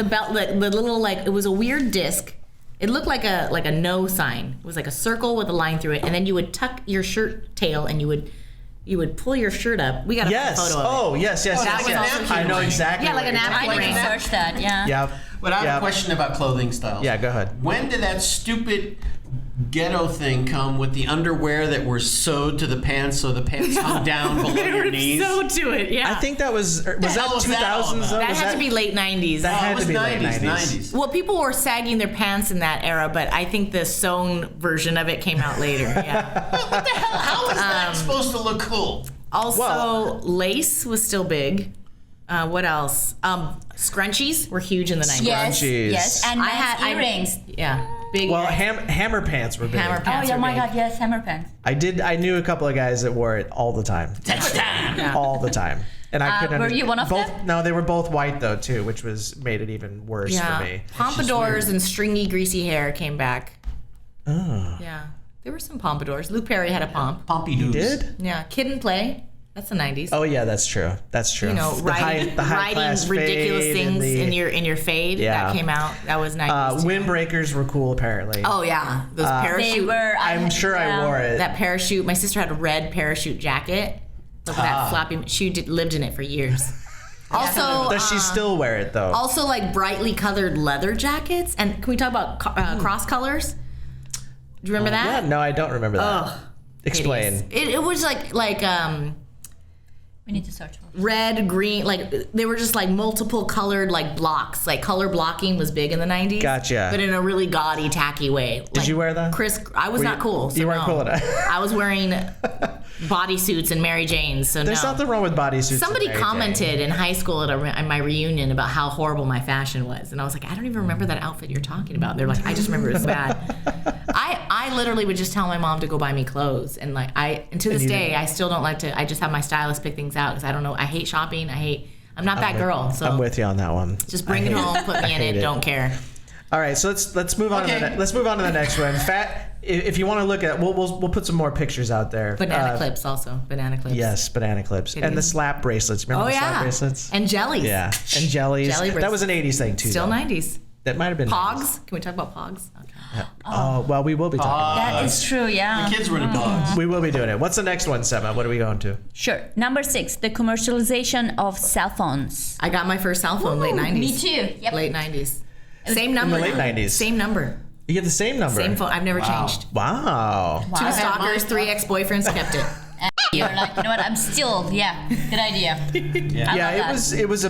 belt, the little like it was a weird disc. It looked like a no sign. It was like a circle with a line through it, and then you would tuck your shirt tail and you would pull your shirt up. We got a Yes. photo of it. Oh, yes. that was yes. also I know huge. exactly. Yeah, like what a you're napkin talking I need to ring. search that. Yeah. Yep. But I have Yep. a question about clothing styles. Yeah, go ahead. When did that stupid ghetto thing come with the underwear that were sewed to the pants so the pants hung down below They your were knees? so to it. Yeah. I think that was that hell was that all 2000s? about? though? that Was had to be late 90s. That Oh, had it was to be late 90s. 90s. Well, people were sagging their pants in that era, but I think the sewn version of it came out later. Yeah. What the hell? How is that supposed to look cool? Also, Well- lace was still big. What else? Scrunchies were huge in the 90s. Yes. Scrunchies. Yes. And men's I- earrings. Yeah, big. Well, earrings. hammer pants were big. Hammer Oh pants yeah, were my big. God, yes, hammer pants. I knew a couple of guys that wore it all the time. Yeah. All the time. And I couldn't. were you one of both, them? No, they were both white though too, which made it even worse for Yeah. me. Pompadours and stringy, greasy hair came back. Oh. Yeah, there were some pompadours. Luke Perry had a pomp. Pompidoos. Did? Yeah, Kid and Play. That's the 90s. Oh yeah, that's true. That's true. You know, the high writing class ridiculous fade things and the, in your fade. Yeah. That came out. That was 90s. too. windbreakers were cool apparently. Oh yeah, those They parachute. were. I'm sure I wore it. That parachute. My sister had a red parachute jacket. With that floppy. She lived in it for years. Also, Does she still wear it though? also like brightly colored leather jackets. And can we talk about cross colors? Do you remember that? Yeah, no, I don't remember that. Ugh, Explain. hideous. It was like We need to search for it. red, green, like they were just like multiple colored like blocks. Like color blocking was big in the 90s. Gotcha. But in a really gaudy, tacky way. Did you wear that? I was Were not you- cool. So you weren't no. cool enough. I was wearing bodysuits and Mary Janes. So There's no. nothing wrong with bodysuits. Somebody and Mary Jane. commented in high school at my reunion about how horrible my fashion was, and I was like, I don't even remember that outfit you're talking about. They're like, I just remember it was bad. I literally would just tell my mom to go buy me clothes, and like and to this you day, didn't- I still don't like to. I just have my stylist pick things out because I don't know. I hate shopping. I'm not that girl. So I'm with you on that one. just bring it home, put me in hate it. it. Don't care. All right, so let's move on. Okay. Let's move on to the next one. If you want to look at, we'll put some more pictures out there. Banana clips also. Banana clips. Yes, banana clips and the slap bracelets. Remember Oh the slap yeah. bracelets? And jellies. Yeah, and jellies. Jelly That was an '80s thing too. Still though. 90s. That might have been Pogs. Can we talk about Pogs? Okay. Oh well, we will be talking. That is true. Yeah. The kids were the dogs. We will be doing it. What's the next one, Sema? What are we going to? Sure. Number 6, the commercialization of cell phones. I got my first cell phone late 90s. Me too. Yep. Late 90s. Same number. late 90s. Same number. You get the same number. Same phone. I've never changed. Wow. 2 stalkers, 3 ex-boyfriends kept it. And you're like, you know what? I'm still, good idea. I Yeah, love it that. was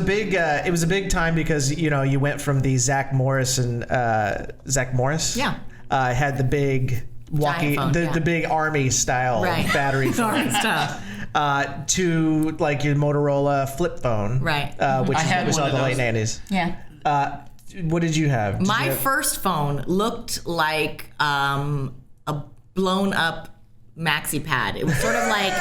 a big time because you went from the Zach Morris Yeah. had the big walkie phone, the yeah. big army style Right. battery phone Sorry, stuff. to like your Motorola flip phone, Right. which I is had what we saw one in the of late those. 90s. Yeah. What did you have? Did My you have- first phone looked like a blown up maxi pad. It was sort of like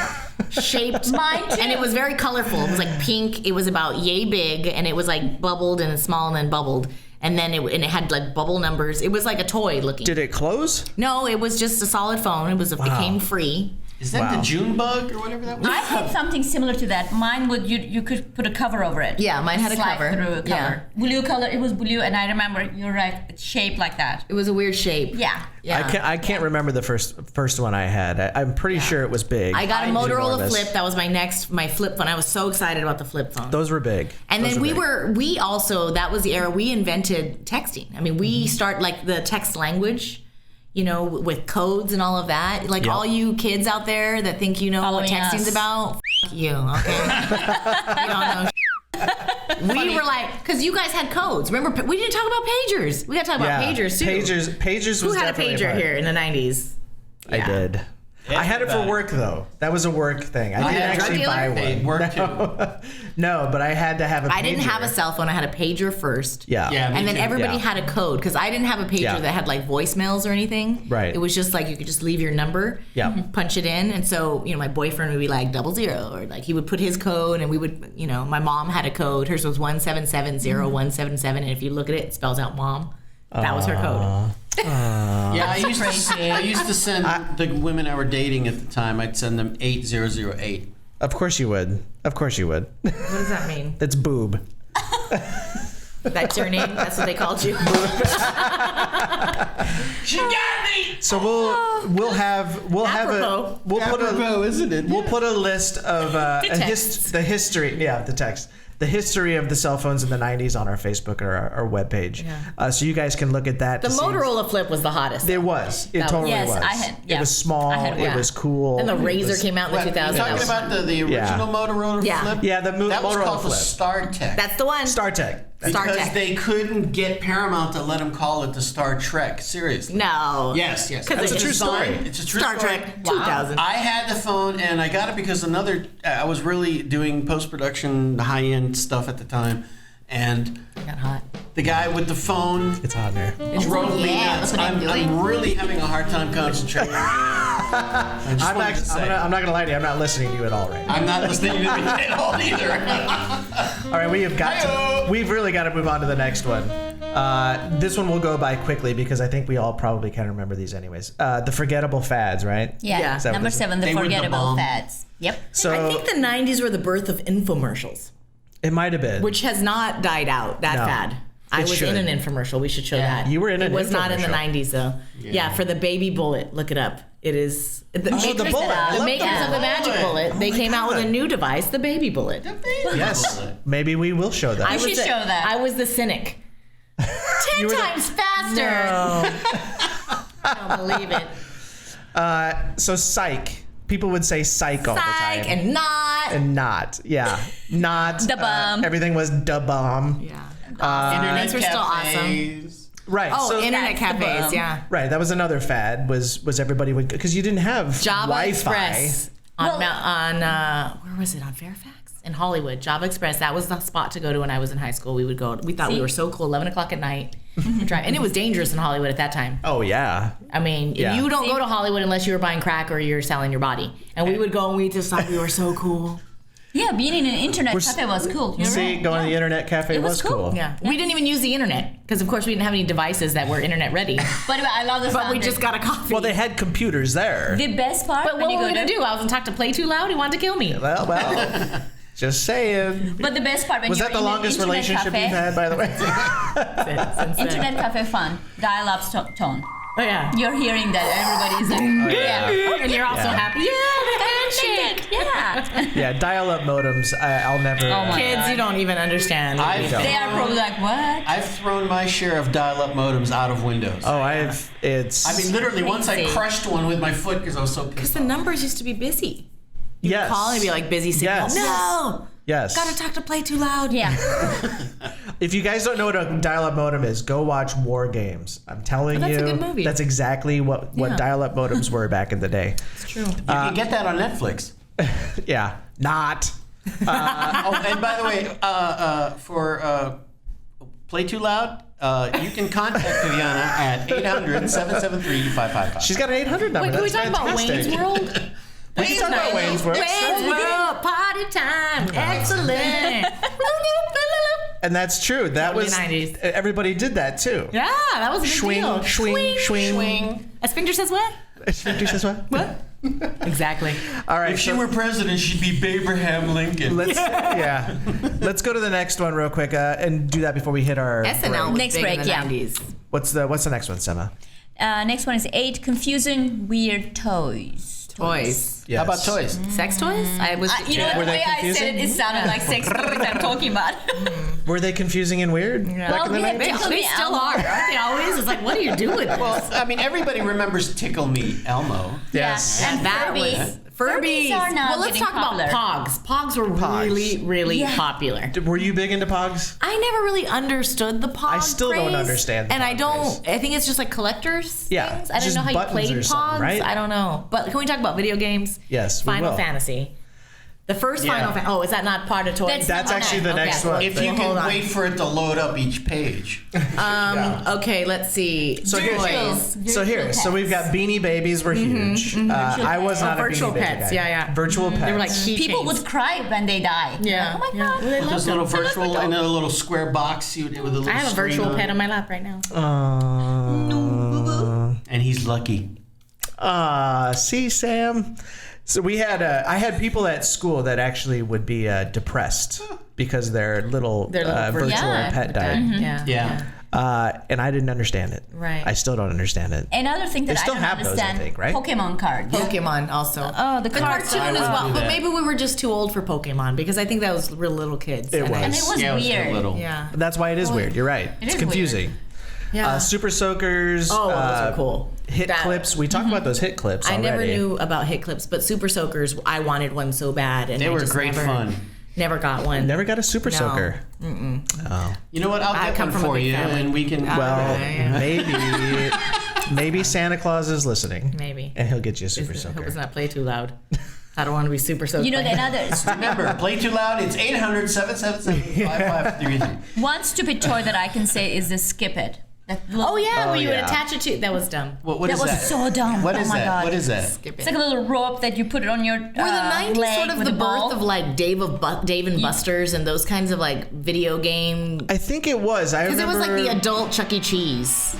shaped. Mine too. And it was very colorful. It was like pink. It was about yay big, and it was like bubbled and small and then bubbled. And then it had like bubble numbers. It was like a toy looking. Did it close? No, it was just a solid phone. It came free. Is that Wow. the June bug or whatever that was? I had something similar to that. Mine would you could put a cover over it. Yeah, mine had a Slide cover. through a cover. Yeah. Blue color. It was blue, and I remember you're right. It's shaped like that. It was a weird shape. Yeah. Yeah. I can't remember the first one I had. I'm pretty sure it was big. I got a It was Motorola enormous. Flip. That was my flip phone. I was so excited about the flip phone. Those were big. And Those then big. we also, that was the era we invented texting. I mean, we start like the text language, with codes and all of that. Like Yep. all you kids out there that think you know what Following texting's us. about, f- you, okay? You don't know. We were like, because you guys had codes. Remember, we didn't talk about pagers. We got to talk about pagers too. Pagers Who was had a definitely pager part. here in the 90s? I did. I had it for work though. That was a work thing. I didn't actually buy one. Work too. No, but I had to have a pager. I didn't have a cell phone. I had a pager first. Yeah. Yeah, me And then too. everybody had a code because I didn't have a pager that had like voicemails or anything. Right. It was just like you could just leave your number, punch it in. And so, my boyfriend would be like 00 or like he would put his code and we would, my mom had a code. Hers was 1770177. And if you look at it, it spells out mom. That was her code. Yeah, I used to send the women I were dating at the time. I'd send them 8008. Of course you would. Of course you would. What does that mean? That's boob. That's your name? That's what they called you? She got me. So we'll Apropos, isn't it? We'll put a list of the history of the cell phones in the 90s on our Facebook or our webpage. Yeah. So you guys can look at that. The Motorola flip was the hottest. It was. It totally Yes, was. I had- It was small. I had one. It was cool. And the It Razor was- came out in the 2000s. You're talking about the original Motorola flip? Yeah, the That was Motorola called the flip. StarTech. That's the one. StarTech. Star because Trek. they couldn't get Paramount to let them call it the Star Trek. Seriously. No. Yes. Because That's a it's true story. It's a true Star story. Trek 2000. I had the phone, and I got it because I was really doing post-production, high-end stuff at the time, and It got hot. the guy with the phone It's hot in here. drove me Yeah, nuts. that's what I'm doing. I'm really having a hard time concentrating. I just wanted to say. I'm not gonna lie to you. I'm not listening to you at all right now. I'm not listening to you at all either. All right, we've really got to move on to the next one. This one will go by quickly because I think we all probably can remember these anyways. The forgettable fads, right? Yeah. Is that what Number this is? 7, the They were the forgettable bomb. fads. Yep. So I think the 90s were the birth of infomercials, it might have been. which has not died out, that No. fad. I was should. in an infomercial. We should show Yeah. that. You were in an It was not in the infomercial. 90s, though. Yeah, for the baby bullet. Look it up. It is. The the bullet. I The love makers the of the magic bullet. They came out with God. a new device, the baby bullet. Yes, maybe we will show that. I should was the- show that. I was the cynic. 10 were the- times faster. No. I don't believe it. So psych. People would say psych all the time. Psych and not. And not. Yeah. Not. Da bomb. Everything was da bomb. Yeah. Internet Things were still awesome. cafes. Right. Oh, so, internet that's the cafes, bomb. yeah. right. That was another fad. Was everybody would because you didn't have Java Wi-Fi. Express on Well- where was it, on Fairfax? In Hollywood. Java Express, that was the spot to go to when I was in high school. We would go. We thought we See? were so cool. 11 o'clock at night. Drive, and it was dangerous in Hollywood at that time. Oh yeah. I mean, Yeah. you don't go to Hollywood unless you were buying crack or you're selling your body. And we would go and we just thought we were so cool. Yeah, being in an internet We're cafe was cool. You're See, right. going to Yeah. the internet cafe It was was cool. cool. Yeah. We didn't even use the internet because, of course, we didn't have any devices that were internet ready. But I love the But sound. we just got a coffee. Well, they had computers there. The best part But when what you were we go going to do? I was going to talk to Play Too Loud. He wanted to kill me. Well. Just saying. But the best part when Was you're that the in longest an internet relationship cafe, you've had, by the way? Since then. Internet cafe fun, dial-up tone. Oh, yeah. You're hearing that everybody's like, yeah. And you're also Yeah. happy. Yeah, the handshake. Yeah. Yeah, dial-up modems. I'll never. Oh my Kids, God. you don't even understand. They are probably like, what? I've thrown my share of dial-up modems out of Windows. Oh, It's. I mean, literally, once I Crazy. crushed one with my foot because I was so pissed Because the off. numbers used to be busy. yes. Call and be like, busy signal. Yes. No! Yes. Gotta talk to Play Too Loud. Yeah. If you guys don't know what a dial-up modem is, go watch War Games. I'm telling Oh, you, that's a good movie. that's exactly what Yeah. dial-up modems were back in the day. It's true. You can get that on Netflix. Yeah, not. Oh, and by the way, for Play Too Loud, you can contact Viviana at 800-773-5555. She's got an 800 number. Wait, can we That's talk about fantastic. Wayne's World? We can talk about Wayne's World. Wayne's World, party time, excellent. And that's true. That Totally was 90s. Everybody did that too. Yeah, that was a big Swing, deal. swing, swing. A sphincter says what? Victor says what? What? Exactly. All right. If she so were president, she'd be Abraham Lincoln. let's let's go to the next one real quick and do that before we hit our SNL was Next big break, in the yeah. 90s. What's the next one, Sema? Next one is 8 confusing weird toys. Toys. Yes. How about toys? Sex toys? I was. You know, Were the they way I said confusing? it, it sounded like sex toys I'm talking about. Were they confusing and weird back in the we had 90s? Tickle They Me still Elmo. are, aren't they always? It's like, what do you do with this? Well, I mean, everybody remembers Tickle Me Elmo. Yes. And that Furby. was Furbies. Furbies are now Well, let's getting talk popular. about Pogs. Pogs were really Yeah. popular. Were you big into Pogs? I never really understood the Pog I still don't craze, understand the and I Pog don't. craze. I think it's just like collectors. Yeah, things. I it's don't know just how you buttons played or something, Pogs. right? I don't know. But can we talk about video games? Yes, we Final will. Fantasy. The first Yeah. Final Fantasy. Oh, is that not part of toys? That's actually the next one. If you Hold can on. wait for it to load up each page. Okay, let's see. So here's- Toys. So here, so we've got Beanie Babies were huge. I was not a Virtual Beanie Baby pets, guy. yeah. Virtual pets. They were like keychains. People would cry when they die. Yeah. Oh my yeah. god. Well, they Those loved little them. virtual in a little square box with a little I have a screen virtual on pet it. on my lap right now. And he's lucky. See, Sam. So we had I had people at school that actually would be depressed because their little virtual Yeah. pet died. Yeah. Yeah. And I didn't understand it. Right. I still don't understand it. Another thing that They I still don't have those, I understand, think, right? Pokemon cards. Pokemon also. Oh, the The cards. cartoon as I well, would do but that. maybe we were just too old for Pokemon because I think that was real little kids. It was. And it was Yeah, it was weird. a little. Yeah. That's why it is weird. You're right. It It's is confusing. Yeah. Super Soakers. Oh, those are cool. Hit That- clips. We talked about those hit clips I already. never knew about hit clips, but Super Soakers, I wanted one so bad, and They I were just great never, fun. Never got one. Never got a Super No. Soaker. You know what? I'll I get come one from a for big you, family. and we can. Well, Yeah. maybe Santa Claus is listening. Maybe. And he'll get you a Super I hope Soaker. it's not play too loud. I don't want to be super soaked. You know, by the that. another Remember, play too loud. It's 800-777-5533. one stupid toy that I can say is the Skip It. That Oh yeah, Oh, where you would yeah. attach it to. That was dumb. What that is was that? so dumb. What is oh my that? God. What is that? Skip It's it. like a little rope that you put it on your Were the 90s leg sort of with the a ball. birth of like Dave and Buster's and those kinds of like video game? I think it was. I Because it remember. was like the adult Chuck E. Cheese.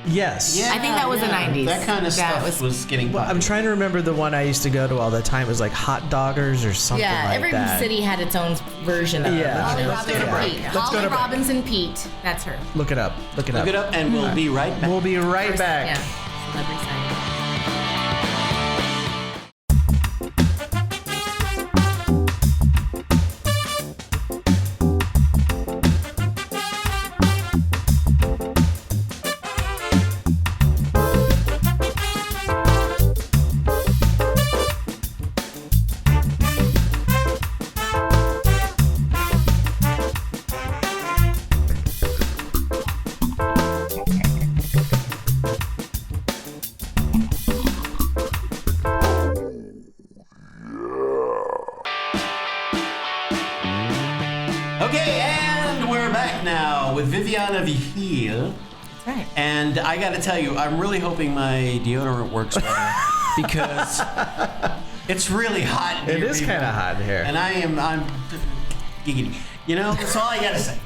Yes. I think that was the 90s. That kind of That stuff was getting Well, I'm popular. trying to remember the one I used to go to all the time. It was like Hot Doggers or something Yeah, like every that. city had its own version of Yeah. it. Holly Let's Robinson go to Pete. break. Let's go Holly to break. Robinson Pete. That's her. Look it up. Look it up. Look it up, and we'll be right back. We'll be right back. Yeah. Celebrity signing. Okay, and we're back now with Viviana Vigil. That's right. And I got to tell you, I'm really hoping my deodorant works better because it's really hot in It here. is people. kind of hot here. And I'm giggity. You know, that's all I got to say.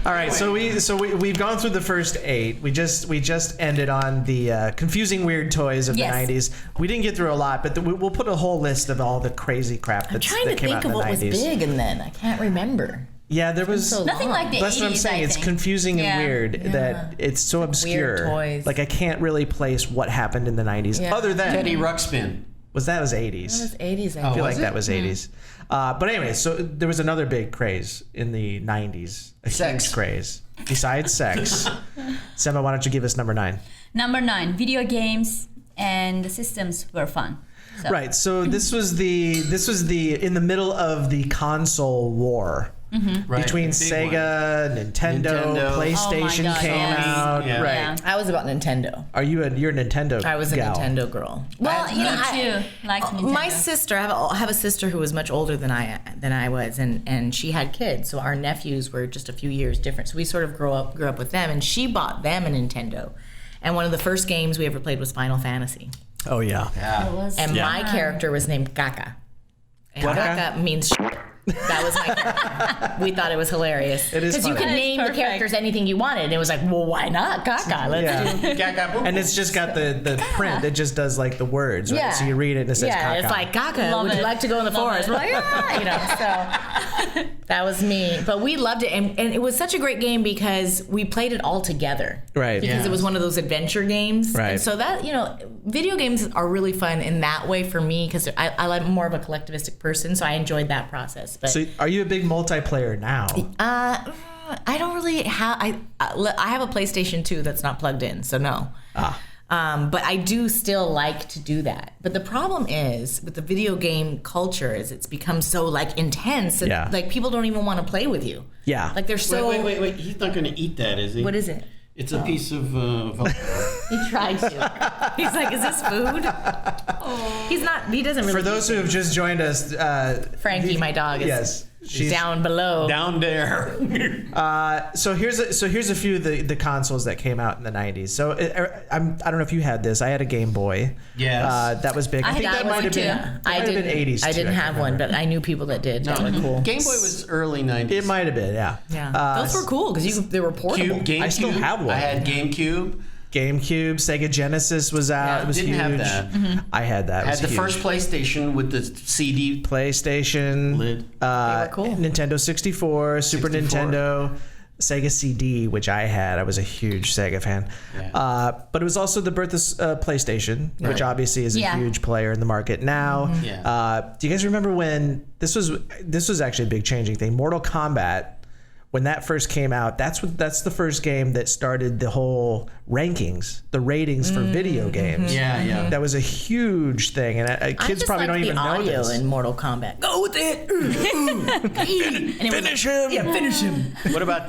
All right, so we've gone through the first 8. We just ended on the confusing weird toys of Yes. the 90s. We didn't get through a lot, but we'll put a whole list of all the crazy crap I'm that trying to came think out of in the what 90s. was big and then I can't remember. Yeah, there was. so Nothing like the That's 80s, what I'm saying. I It's think. confusing and Yeah. weird that it's so obscure. toys. Like I can't really place what happened in the 90s Yeah. other than Teddy Ruxpin. was 80s. That was 80s. I feel was like it? that was 80s. But anyway, so there was another big craze in the 90s. A Sex. huge craze. Besides sex. Sema, why don't you give us number 9? Number 9, video games and the systems were fun. So. Right. So this was the in the middle of the console war. Right, Between the big Sega, Nintendo, Nintendo. PlayStation Oh my God, came yes. out. Yeah. Right. Yeah. I was about Nintendo. You're a Nintendo I was a gal. Nintendo girl. Well, Me too. Liked Nintendo. my sister, I have a sister who was much older than I was, and she had kids. So our nephews were just a few years different. So we sort of grew up with them, and she bought them a Nintendo. And one of the first games we ever played was Final Fantasy. Oh yeah. Yeah. It was And my fun. character was named Kaka. And What? Kaka means shit. That was my character. We thought it was hilarious. It is Because you funny. could That is name the perfect. characters anything you wanted. And it was like, well, why not Kaka? Let's do. Yeah. And it's just got the print that just does like the words, right? Yeah. So you read it and it says Yeah, caca. it's like, Kaka, Love would you it. like to go in the Love forest? it. We're like, so that was me. But we loved it. And it was such a great game because we played it all together. Right. Because Yeah. it was one of those adventure games. Right. And so that, video games are really fun in that way for me because I'm more of a collectivistic person. So I enjoyed that process. But So are you a big multiplayer now? I don't really have. I have a PlayStation 2 that's not plugged in, so no. But I do still like to do that. But the problem is with the video game culture is it's become so like intense that like people don't even want to play with you. Yeah. Like they're so. Wait. He's not going to eat that, is he? What is it? It's a piece of. He tried to. He's like, is this food? He's not. He doesn't really. For those who have just joined us, Frankie, my dog, is she's down below. Down there. So here's a few of the consoles that came out in the 90s. So I don't know if you had this. I had a Game Boy. Yes. That was big. I think had that that might one have too. been. I been 80s. I didn't have one, but I knew people that did. No, That were cool. Game Boy was early 90s. It might have been, yeah. Yeah, those were cool because they were portable. GameCube. I still have one. I had GameCube. GameCube, Sega Genesis was out. Yeah. It was Didn't huge. have that. I had that. It I was had the huge. first PlayStation with the CD PlayStation, lid. They were cool. Nintendo 64, Super 64. Nintendo, Sega CD, which I had. I was a huge Sega fan. Yeah. But it was also the birth of PlayStation, which Right. obviously is a Yeah. huge player in the market now. Yeah. Do you guys remember when this was actually a big changing thing? Mortal Kombat. When that first came out, that's the first game that started the whole rankings, the ratings for video games. Yeah. That was a huge thing, and I kids just probably like don't even the know audio this. in Mortal Kombat. Go with it. Finish him. Yeah, finish him. What about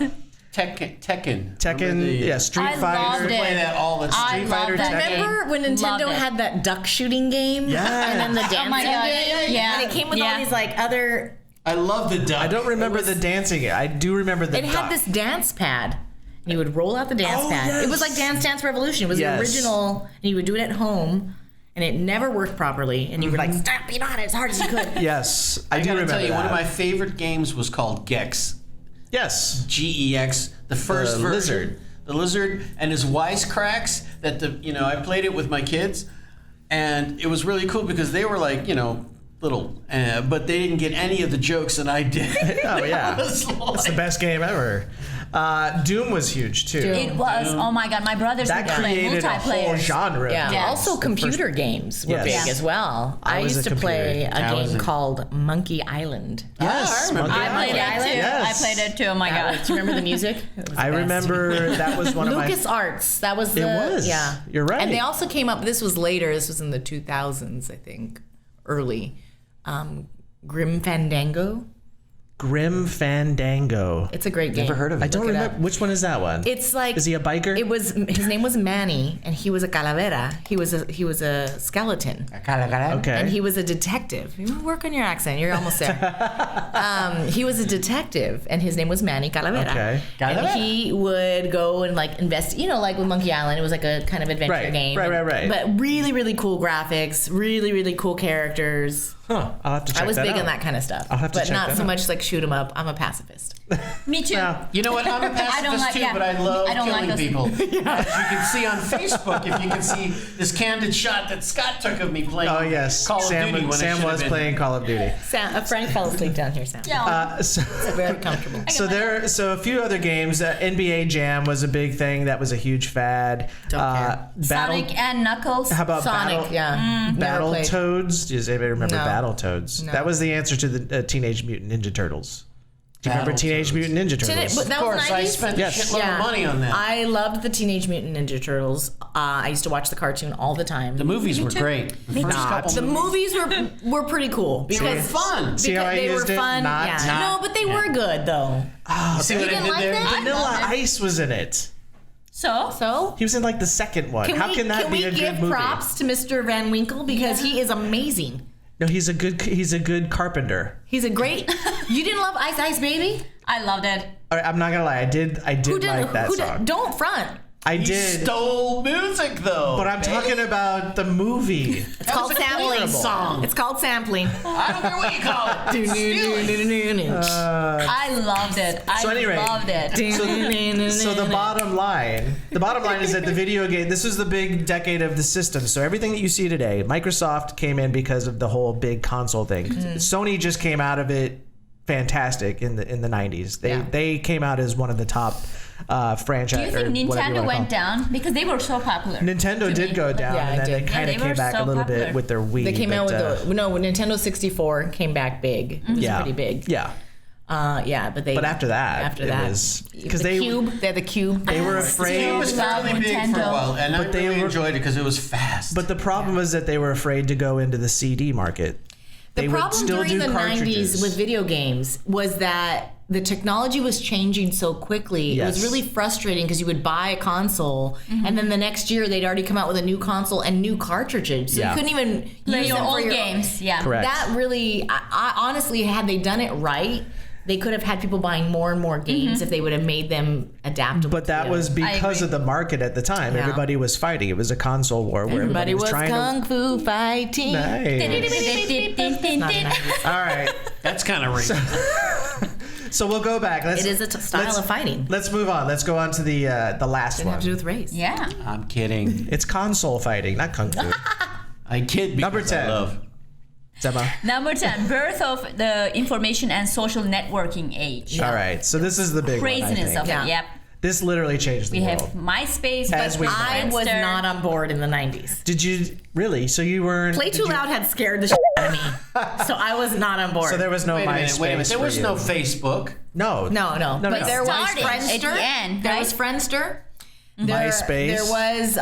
Tekken? Tekken, Remember the- Street I Fighter. loved it. Play that all the I Street loved Fighter. that Tekken. game. Remember when Nintendo Loved it. had that duck shooting game? Yes. And then the dancing Oh my God. game? Yeah. And it came with all Yeah. these like other. I love the duck. I don't remember the dancing. I do remember the. It had duck. this dance pad. And you would roll out the dance Oh, pad. yes. It was like Dance Revolution. It was Yes. the original. And you would do it at home. And it never worked properly. And you were like, stop being on it as hard as you could. Yes, I I do gotta remember tell you, that. one of my favorite games was called Gex. Yes. GEX, the first The version. lizard. The lizard and his wisecracks that I played it with my kids, and it was really cool because they were like, little, but they didn't get any of the jokes that I did. Oh yeah, It's it's the best game ever. Doom was huge too. It was. Oh my God, my brothers That would play created a whole multiplayer. genre. Yeah. Yes. Also, computer games were Yes. big as well. I was used a to play computer. a I was game a- called Monkey Island. Yes, I remember Monkey I played Island. it too. Island? Yes. I played it too. Oh my That God. was- do you remember the music? It was the I best. remember that was one of my. Lucas Arts. That was the. It was. Yeah. You're right. And they also came up. This was later. This was in the 2000s, I think, early. Grim Fandango. Grim Fandango. It's a great game. Never heard of it. I don't Look it remember up. which one is that one. It's like Is he a biker? His name was Manny, and he was a calavera. He was a skeleton. Okay. And he was a detective. You work on your accent. You're almost there. He was a detective, and his name was Manny Calavera. Okay. And Calavera. he would go and like invest. Like with Monkey Island, it was like a kind of adventure Right, game. right. But really, really cool graphics. Really, really cool characters. Huh. I'll have to check I was that big out. on that kind of stuff. I'll have to but check not that so out. much like shoot 'em up. I'm a pacifist. Me too. Yeah. You know what? I'm a pacifist like- too, yeah. but I love I don't like killing those- people. As you can see on Facebook, if you can see this candid shot that Scott took of me playing Oh yes. Call of Sam, Duty when it Sam should have was been. playing Call of Duty. Sam, Frank fell asleep down here, Sam. Yeah. So Very comfortable. So a few other games. NBA Jam was a big thing. That was a huge fad. Don't care. Sonic and Knuckles. How about Sonic, Battle? yeah. Never Battle played. Toads. Does anybody remember No. Battle Toads? No. That was the answer to the Teenage Mutant Ninja Turtles. Do you remember Teenage Battletoads. Mutant Ninja Turtles? But that Of was course, I 90s? spent Yes. a shitload of money on that. I loved the Teenage Mutant Ninja Turtles. I used to watch the cartoon all the time. The movies were great. The first couple The movies were pretty cool They were because fun. See how I they were used it? fun. Not- Yeah. not- No, but they were good though. See what I didn't did like there? that? Vanilla loved it. Ice was in it. So? So He was in like the second one. How can that be a good give movie? props to Mr. Van Winkle because he is amazing. No, he's a good carpenter. He's a great. You didn't love Ice Ice Baby? I loved it. All right, I'm not gonna lie. I did like that song. Don't front. I He did. stole music though. But I'm talking about the movie. It's called was a sampling. horrible song. It's called sampling. I don't care what you call it. Stealing. I loved it. I So anyway, loved it. So the bottom line is that the video game, this was the big decade of the system. So everything that you see today, Microsoft came in because of the whole big console thing. Sony just came out of it fantastic in the 90s. They came out as one of the top franchise. Do you think Nintendo went down? Because they were so popular. Nintendo did go down, Yeah, and it then they did. kind Yeah, of they came were back so a little bit popular. with their Wii. They came out but, with when Nintendo 64 came back big. It was yeah, pretty big. Yeah. Yeah, but after that, it was because they're the cube. they were afraid. It was fairly big for a while, and I really enjoyed it because it was fast. But the problem was that they were afraid to go into the CD market. The problem during the 90s with video games was that the technology was changing so quickly. Yes. It was really frustrating because you would buy a console and then the next year they'd already come out with a new console and new cartridges. So you couldn't even Play use your them for old your games. Yeah. Correct. That really, I honestly, had they done it right, they could have had people buying more and more games if they would have made them adaptable. But that was because of the market at the time. Yeah. Everybody was fighting. It was a console war where everybody was trying kung fu fighting. Nice. Not 90s. All right. That's kind of racist. So we'll go back. It is a style of fighting. Let's move on. Let's go on to the last Didn't one. have to do with race. Yeah. I'm kidding. It's console fighting, not kung fu. I kid because Number 10. I love. Zemma. Number 10, birth of the information and social networking age. All right. So this is the big Craziness one, I of think. it. Yep. This literally changed the We have world. MySpace, As we know. I was Friendster. not on board in the 90s. Did you really? So you weren't. Play Too Loud had scared the shit out of me. So I was not on board. So there was no Wait a minute. MySpace. There was for no you. Facebook. No. No. But no. there was Started Friendster. at the end, There right? was Friendster. MySpace. There was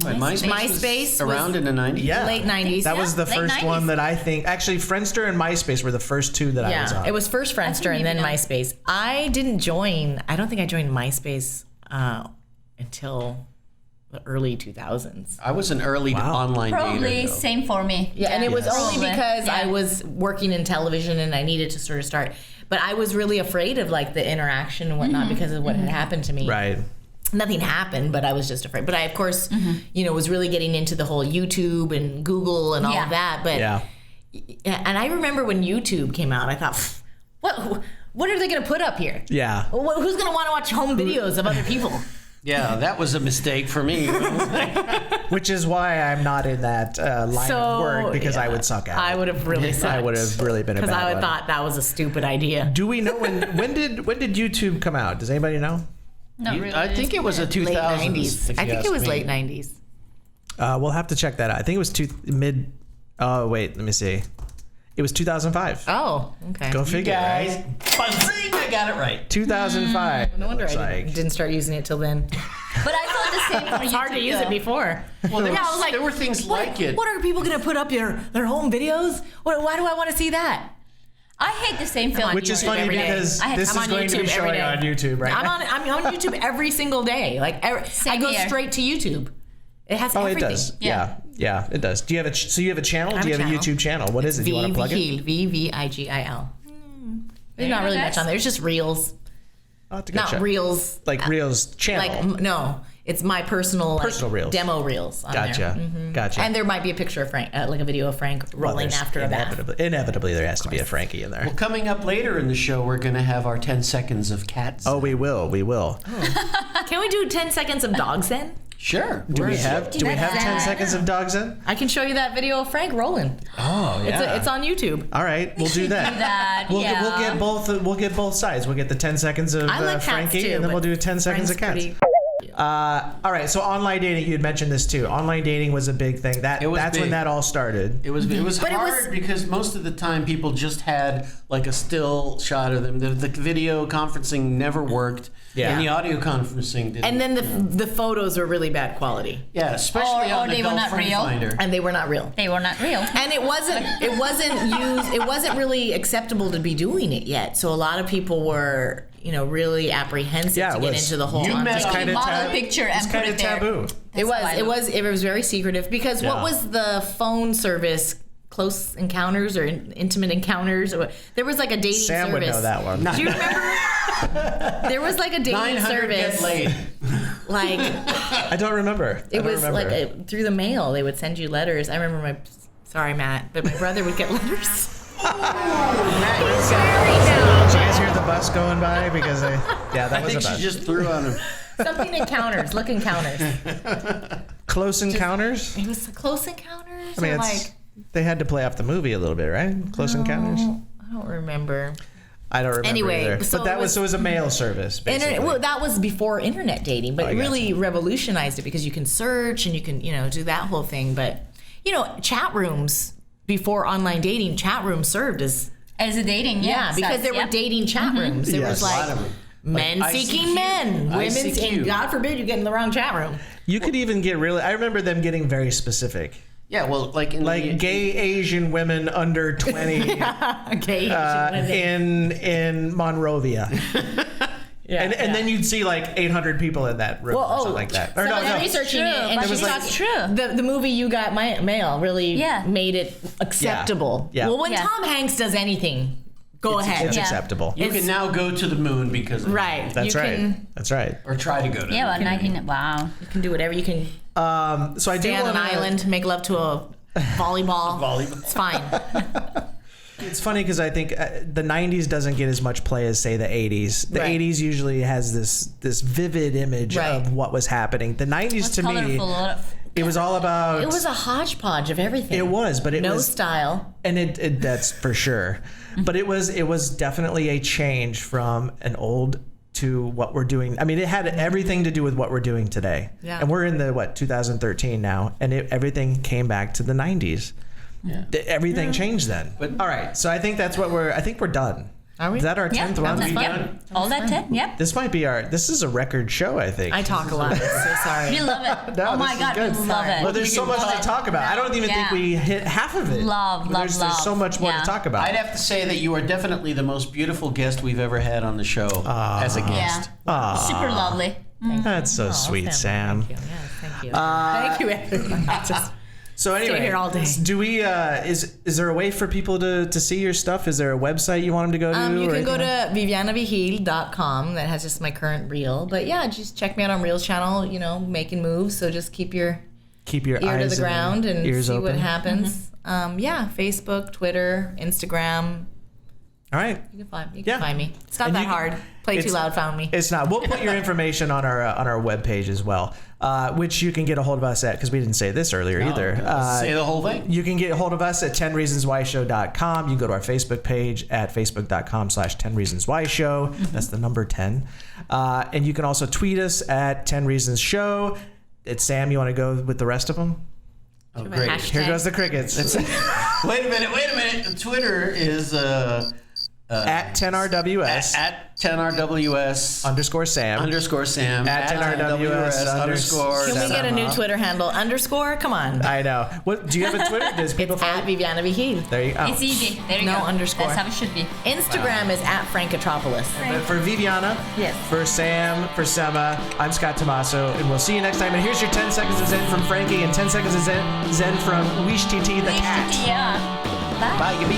Wait, MySpace was around in the 90s. Yeah. late 90s. That was the late first 90s. one that I think. Actually, Friendster and MySpace were the first two that I was on. It was first Friendster and then even know. MySpace. I didn't join. I don't think I joined MySpace until the early 2000s. I was an early online Probably dater. though. same for me. Yeah, and it was only Probably. because I Yeah. was working in television and I needed to sort of start. But I was really afraid of like the interaction and whatnot because of what had happened to me. Right. Nothing happened, but I was just afraid. But I, of course, was really getting into the whole YouTube and Google and all Yeah. of that. But Yeah. and I remember when YouTube came out, I thought, what are they going to put up here? Yeah. Who's going to want to watch home videos of other people? Yeah, that was a mistake for me. Which is why I'm not in that line of work because I would suck at it. I would have really sucked. I would have really been a bad because I one. would thought that was a stupid idea. Do we know when did YouTube come out? Does anybody know? Not really. I think it was a 2000s. Late 90s. if I you think ask it was me. late 90s. We'll have to check that out. I think it was mid. Oh wait, let me see. It was 2005. Oh, okay. Go figure, Guys, right? buzzing, I got it right. 2005. No wonder looks I like. didn't start using it till then. But I thought the same for It's hard to use it before. Well, there, Yeah, I was like, there were things like it. What are people going to put up their home videos? Why do I want to see that? I hate the same feeling. Which is YouTube funny every day. because I'm this is on going to be YouTube every showing day. on YouTube right I'm now. on YouTube every single day. Like I Same go here. straight to YouTube. It has Oh, everything. it does. Yeah. Yeah, it does. Do you have a so you have a channel? have Do you a have a channel. YouTube channel? What is it? Do you want to plug it? VVIGIL. There's not go, really guys. much on there. It's just reels. I'll have to go Not check. reels. Like Reels channel. Like no, it's my personal reels. demo reels. On Gotcha. There. Gotcha. And there might be a picture of Frank, like a video of Frank rolling there's after a bath. inevitably there has to be a Frankie in there. Well, coming up later in the show, we're going to have our 10 seconds of cats. Oh, we will. We will. Can we do 10 seconds of dogs then? Sure. Do we have 10 seconds of dogs in? I can show you that video of Frank rolling. Oh, yeah. It's on YouTube. All right, we'll do that. that, We'll yeah. get both. We'll get both sides. We'll get the 10 seconds of I like cats Frankie, too, and then we'll but do 10 seconds of Frank's cats. pretty- All right. So online dating, you had mentioned this too. Online dating was a big thing. It was That's when big. that all started. It was But it hard was- because most of the time people just had like a still shot of them. The video conferencing never worked. Yeah. And the audio conferencing didn't. And then the photos were really bad quality, yeah, especially Or on they were Adult not Friend real. Finder. and they were not real. They were not real. And it wasn't really acceptable to be doing it yet. So a lot of people were, really apprehensive Yeah, to it get was. into the whole. You met It's on kind of model picture and put kind of it there. taboo. It was. That's how I It was very secretive because Yeah. what was the phone service? Close encounters or intimate encounters? Or there was like a dating Sam service. would know that one. Do you remember? There was like a dating 900 service. get laid. Like I don't remember. it was like through the mail. They would send you letters. I remember sorry, Matt, but my brother would get letters. Did you guys hear the bus going by? Because that I was a think bus. she just threw on him. Something encounters. Look encounters. Close encounters. It was close encounters. I mean, or it's, like they had to play off the movie a little bit, right? Close encounters. I don't remember. I don't remember Anyway, either. so But that it was was- a mail service. Basically. Well, that was before internet dating, but I it gotcha. really revolutionized it because you can search and you can, do that whole thing. But, chat rooms before online dating, chat rooms served as As a dating, Yeah, because there were dating chat rooms. There was Yes. A like lot of them. men Like seeking ICQ. men, women's, ICQ. and God forbid you get in the wrong chat room. You could even get really. I remember them getting very specific, Yeah, well, like in like gay Asian women under 20 Okay. in Monrovia. Yeah, And then you'd see like 800 people in that room or something like that. Or So I was researching it, and but she it's talked, true. The movie You Got Mail really Yeah. made it acceptable. Yeah. Well, when Yeah. Tom Hanks does anything, go ahead. It's Yeah. acceptable. you can now go to the moon because of it. Right. That's you right. Can, That's right. Or try to go to Yeah, the well, moon. 19. Wow. you can do whatever. You can So I do stay on an wanna- island, make love to a volleyball. Volleyball. It's fine. It's funny because I think the 90s doesn't get as much play as say the 80s. The Right. 80s usually has this vivid image Right. of what was happening. The 90s It's to me, colorful. it was all about. It was a hodgepodge of everything. It was, but it no was, style. and it that's for sure. But it was definitely a change from an old to what we're doing. I mean, it had everything to do with what we're doing today. Yeah. And we're in the 2013 now, and everything came back to the 90s. Yeah. Everything changed then. But- all right, so I think we're done. Are we? Is that our 10th Yeah, one? that's fun. done? All that 10? Yep. This might be this is a record show, I think. I talk a lot. So sorry. We love it. No, Oh my this is God, good. we love it. Well, there's so much to talk about. I don't even think Yeah. we hit half of it. Love, There's so much more yeah. to talk about. I'd have to say that you are definitely the most beautiful guest we've ever had on the show as a guest. Yeah. Super lovely. That's so sweet, Sam. Thank you. Yes, thank you. Thank you, everyone. Just- So anyway, here all day. do we? Is there a way for people to see your stuff? Is there a website you want them to go to? You or can go anything? to vivianavigil.com. That has just my current reel. But yeah, just check me out on Reel's channel, making moves. So just keep your Keep your ear to eyes the ground and ears see open. what happens. Yeah, Facebook, Twitter, Instagram. All right. You can Yeah. find me. It's not And that you can- hard. Play Too it's- Loud found me. It's not. We'll put your information on our webpage as well, which you can get a hold of us at, because we didn't say this earlier either. Say the whole thing. You can get a hold of us at 10reasonswhyshow.com. You can go to our Facebook page at facebook.com/10reasonswhyshow. That's the number 10. And you can also tweet us at 10reasonsshow. It's Sam. You want to go with the rest of them? Oh, great. Hashtag. Here goes the crickets. Wait a minute. Twitter is at 10RWS at 10RWS _Sam. _Sam At 10RWS underscore. Can we get a new Twitter handle? _ Come on. I know. What do you have a Twitter? Does people It's at follow? Viviana Vigil. There you go. It's easy. There you No go. underscore. That's how it should be. Instagram is at Frankatropolis. But for Viviana, Yes. for Sam, for Sema, I'm Scott Tommaso, and we'll see you next time. And here's your 10 seconds of Zen from Frankie and 10 seconds of Zen from Wish TT the cat. Yeah. Bye. Bye, you boo.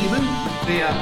See ya.